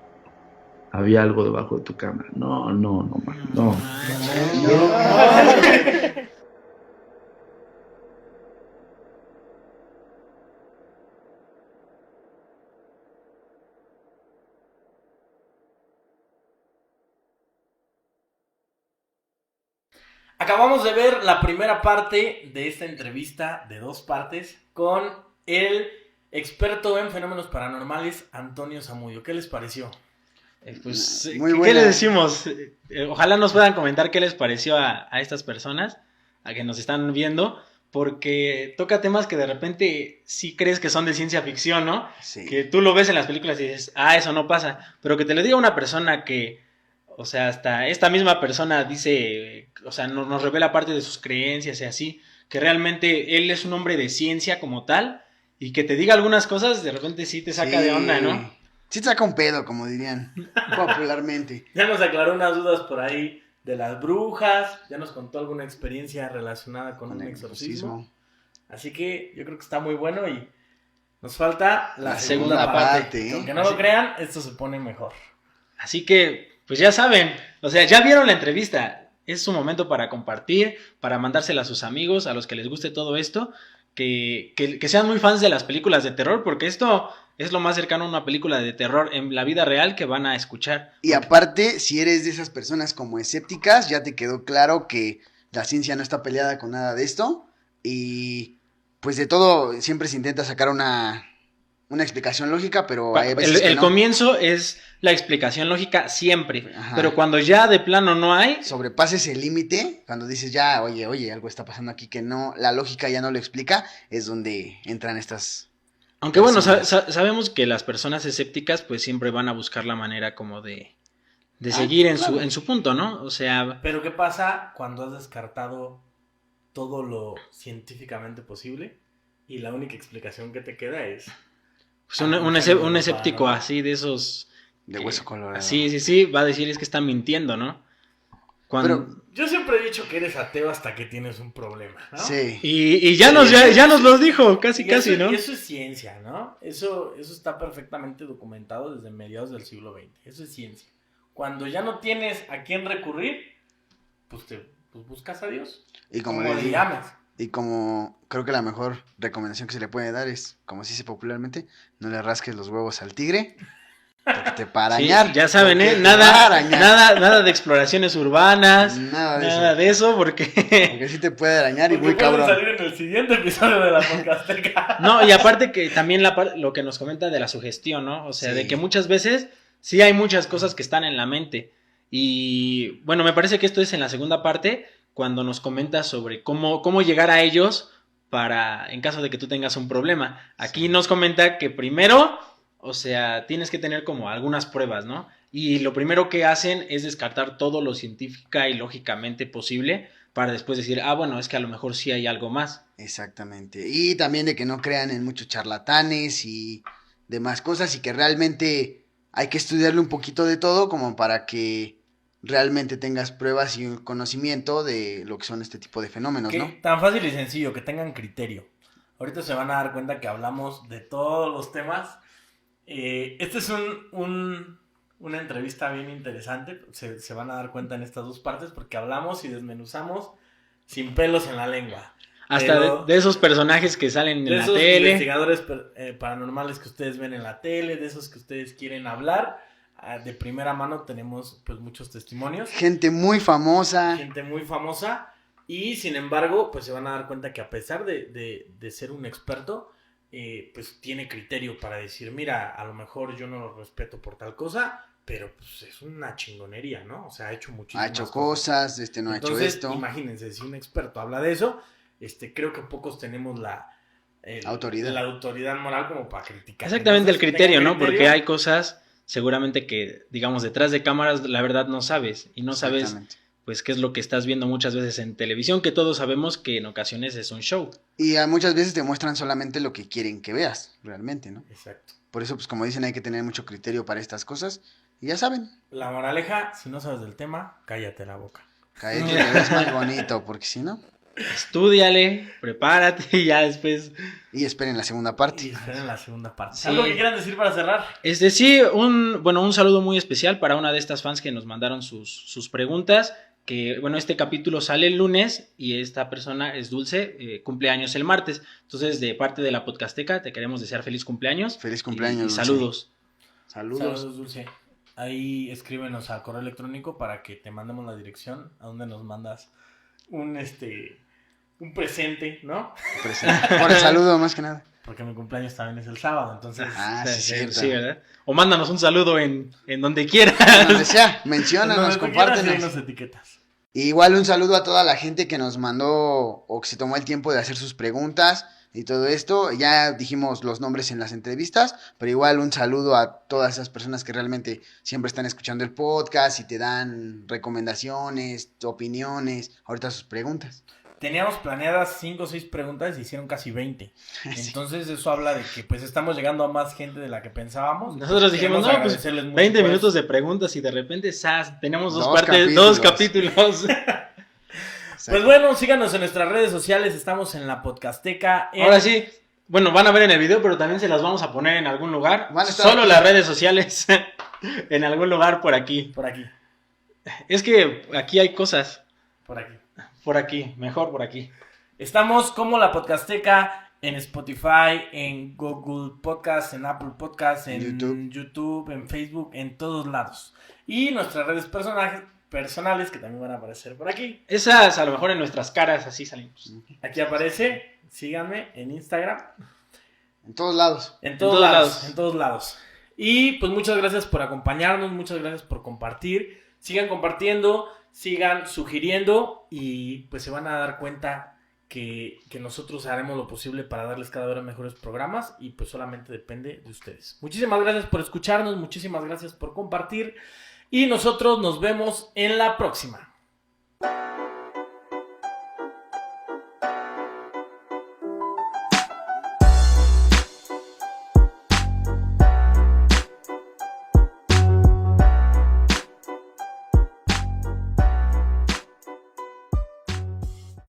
había algo debajo de tu cama. No, man, no. Acabamos de ver la primera parte de esta entrevista de 2 partes con el experto en fenómenos paranormales, Antonio Zamudio. ¿Qué les pareció? Pues, Muy ¿qué buena. les decimos? Ojalá nos puedan comentar qué les pareció a estas personas, a que nos están viendo, porque toca temas que de repente sí crees que son de ciencia ficción, ¿no? Sí. Que tú lo ves en las películas y dices, eso no pasa, pero que te lo diga una persona que, o sea, hasta esta misma persona dice, o sea, nos revela parte de sus creencias y así, que realmente él es un hombre de ciencia como tal, y que te diga algunas cosas, de repente sí te saca de onda, ¿no? Sí te saca un pedo, como dirían popularmente. Ya nos aclaró unas dudas por ahí de las brujas, ya nos contó alguna experiencia relacionada con un el exorcismo. Así que yo creo que está muy bueno y nos falta la segunda segunda parte. parte, ¿eh? Aunque no lo crean, esto se pone mejor. Así que, pues ya saben, o sea, ya vieron la entrevista. Es su momento para compartir, para mandársela a sus amigos, a los que les guste todo esto, que sean muy fans de las películas de terror, porque esto es lo más cercano a una película de terror en la vida real que van a escuchar. Y aparte, si eres de esas personas como escépticas, ya te quedó claro que la ciencia no está peleada con nada de esto. Y pues de todo siempre se intenta sacar una explicación lógica, pero hay veces que El no. comienzo es la explicación lógica siempre, Ajá. pero cuando ya de plano no hay, Sobrepases el límite, cuando dices ya, oye, algo está pasando aquí que no, la lógica ya no lo explica, es donde entran estas... aunque bueno, personas. sabemos que las personas escépticas pues siempre van a buscar la manera como de seguir claro. en su punto, ¿no? O sea, Pero ¿qué pasa cuando has descartado todo lo científicamente posible y la única explicación que te queda es... pues un escéptico así de esos... De hueso colorado. Sí, va a decir es que está mintiendo, ¿no? Pero, yo siempre he dicho que eres ateo hasta que tienes un problema, ¿no? sí. Y ya nos lo dijo, casi, ¿no? Y eso es ciencia, ¿no? Eso está perfectamente documentado desde mediados del siglo XX. Eso es ciencia. Cuando ya no tienes a quién recurrir, pues buscas a Dios. Y como le digo, llames. y como creo que la mejor recomendación que se le puede dar es, como se dice popularmente, no le rasques los huevos al tigre, porque te va a arañar. Sí, ya saben, porque te va a nada, arañar. nada de exploraciones urbanas, Nada de eso, porque... Porque sí te puede arañar y Porque muy pueden cabrón. salir en el siguiente episodio de la podcasteca. No, y aparte que también lo que nos comenta de la sugestión, ¿no? O sea, Sí. de que muchas veces sí hay muchas cosas que están en la mente. Y bueno, me parece que esto es en la segunda parte, cuando nos comenta sobre cómo llegar a ellos para, en caso de que tú tengas un problema. Aquí nos comenta que primero, o sea, tienes que tener como algunas pruebas, ¿no? Y lo primero que hacen es descartar todo lo científica y lógicamente posible para después decir, bueno, es que a lo mejor sí hay algo más. Exactamente. Y también de que no crean en muchos charlatanes y demás cosas y que realmente hay que estudiarle un poquito de todo como para que realmente tengas pruebas y un conocimiento de lo que son este tipo de fenómenos, ¿no? Tan fácil y sencillo, que tengan criterio. Ahorita se van a dar cuenta que hablamos de todos los temas. Este es una entrevista bien interesante. Se van a dar cuenta en estas 2 partes porque hablamos y desmenuzamos sin pelos en la lengua. Hasta de esos personajes que salen en la esos tele. Investigadores paranormales que ustedes ven en la tele, de esos que ustedes quieren hablar. De primera mano tenemos pues muchos testimonios. Gente muy famosa. Gente muy famosa. Y sin embargo, pues se van a dar cuenta que a pesar de ser un experto, pues tiene criterio para decir, mira, a lo mejor yo no lo respeto por tal cosa, pero pues es una chingonería, ¿no? O sea, ha hecho muchísimas Ha hecho cosas, no ha Entonces, hecho esto. Imagínense, si un experto habla de eso, creo que pocos tenemos Autoridad. la autoridad moral como para criticar. Exactamente el Entonces, criterio, tengan ¿no? Porque hay cosas seguramente que, digamos, detrás de cámaras la verdad no sabes y no sabes Exactamente. pues qué es lo que estás viendo muchas veces en televisión, que todos sabemos que en ocasiones es un show. Y muchas veces te muestran solamente lo que quieren que veas, realmente, ¿no? Exacto. Por eso, pues como dicen, hay que tener mucho criterio para estas cosas. Y ya saben, La moraleja, si no sabes del tema, cállate la boca. cállate, te ves más bonito, porque si no... Estúdiale, prepárate y ya después... Y esperen la segunda Y parte. esperen la segunda parte. Sí. ¿Algo que quieran decir para cerrar? Sí, un saludo muy especial para una de estas fans que nos mandaron sus preguntas, que bueno, este capítulo sale el lunes y esta persona es Dulce, cumpleaños el martes, entonces de parte de la Podcasteca te queremos desear feliz cumpleaños. Feliz cumpleaños, y Dulce. saludos. Saludos. Saludos, Dulce. Ahí escríbenos al correo electrónico para que te mandemos la dirección a donde nos mandas un presente, ¿no? Por el saludo, más que nada. Porque mi cumpleaños también es el sábado, entonces... Ah, sí, cierto. Sí, ¿verdad? O mándanos un saludo en donde quieras. Donde sea, menciónanos, donde tú quieras, compártenos. ahí nos etiquetas. Igual un saludo a toda la gente que nos mandó o que se tomó el tiempo de hacer sus preguntas y todo esto. Ya dijimos los nombres en las entrevistas, pero igual un saludo a todas esas personas que realmente siempre están escuchando el podcast y te dan recomendaciones, opiniones, ahorita sus preguntas. Teníamos planeadas 5 o 6 preguntas y hicieron casi 20. Entonces eso habla de que pues estamos llegando a más gente de la que pensábamos. Nosotros dijimos, Queremos no, pues agradecerles mucho 20 por minutos eso. de preguntas y de repente, ¡zas! Tenemos dos Dos capítulos. Pues bueno, síganos en nuestras redes sociales, estamos en la Podcasteca. Ahora sí, bueno, van a ver en el video, pero también se las vamos a poner en algún lugar. Van a estar Solo aquí. las redes sociales, en algún lugar por aquí. Por aquí, Es que aquí hay cosas. por aquí. Por aquí, mejor por aquí. Estamos como la Podcasteca en Spotify, en Google Podcast, en Apple Podcast, en YouTube, en Facebook, en todos lados. Y nuestras redes personales que también van a aparecer por aquí. Esas a lo mejor en nuestras caras así salimos. Aquí aparece, síganme en Instagram. En todos lados. En todos lados, en todos lados. Y pues muchas gracias por acompañarnos, muchas gracias por compartir. Sigan compartiendo, sigan sugiriendo y pues se van a dar cuenta que nosotros haremos lo posible para darles cada vez mejores programas y pues solamente depende de ustedes. Muchísimas gracias por escucharnos, muchísimas gracias por compartir y nosotros nos vemos en la próxima.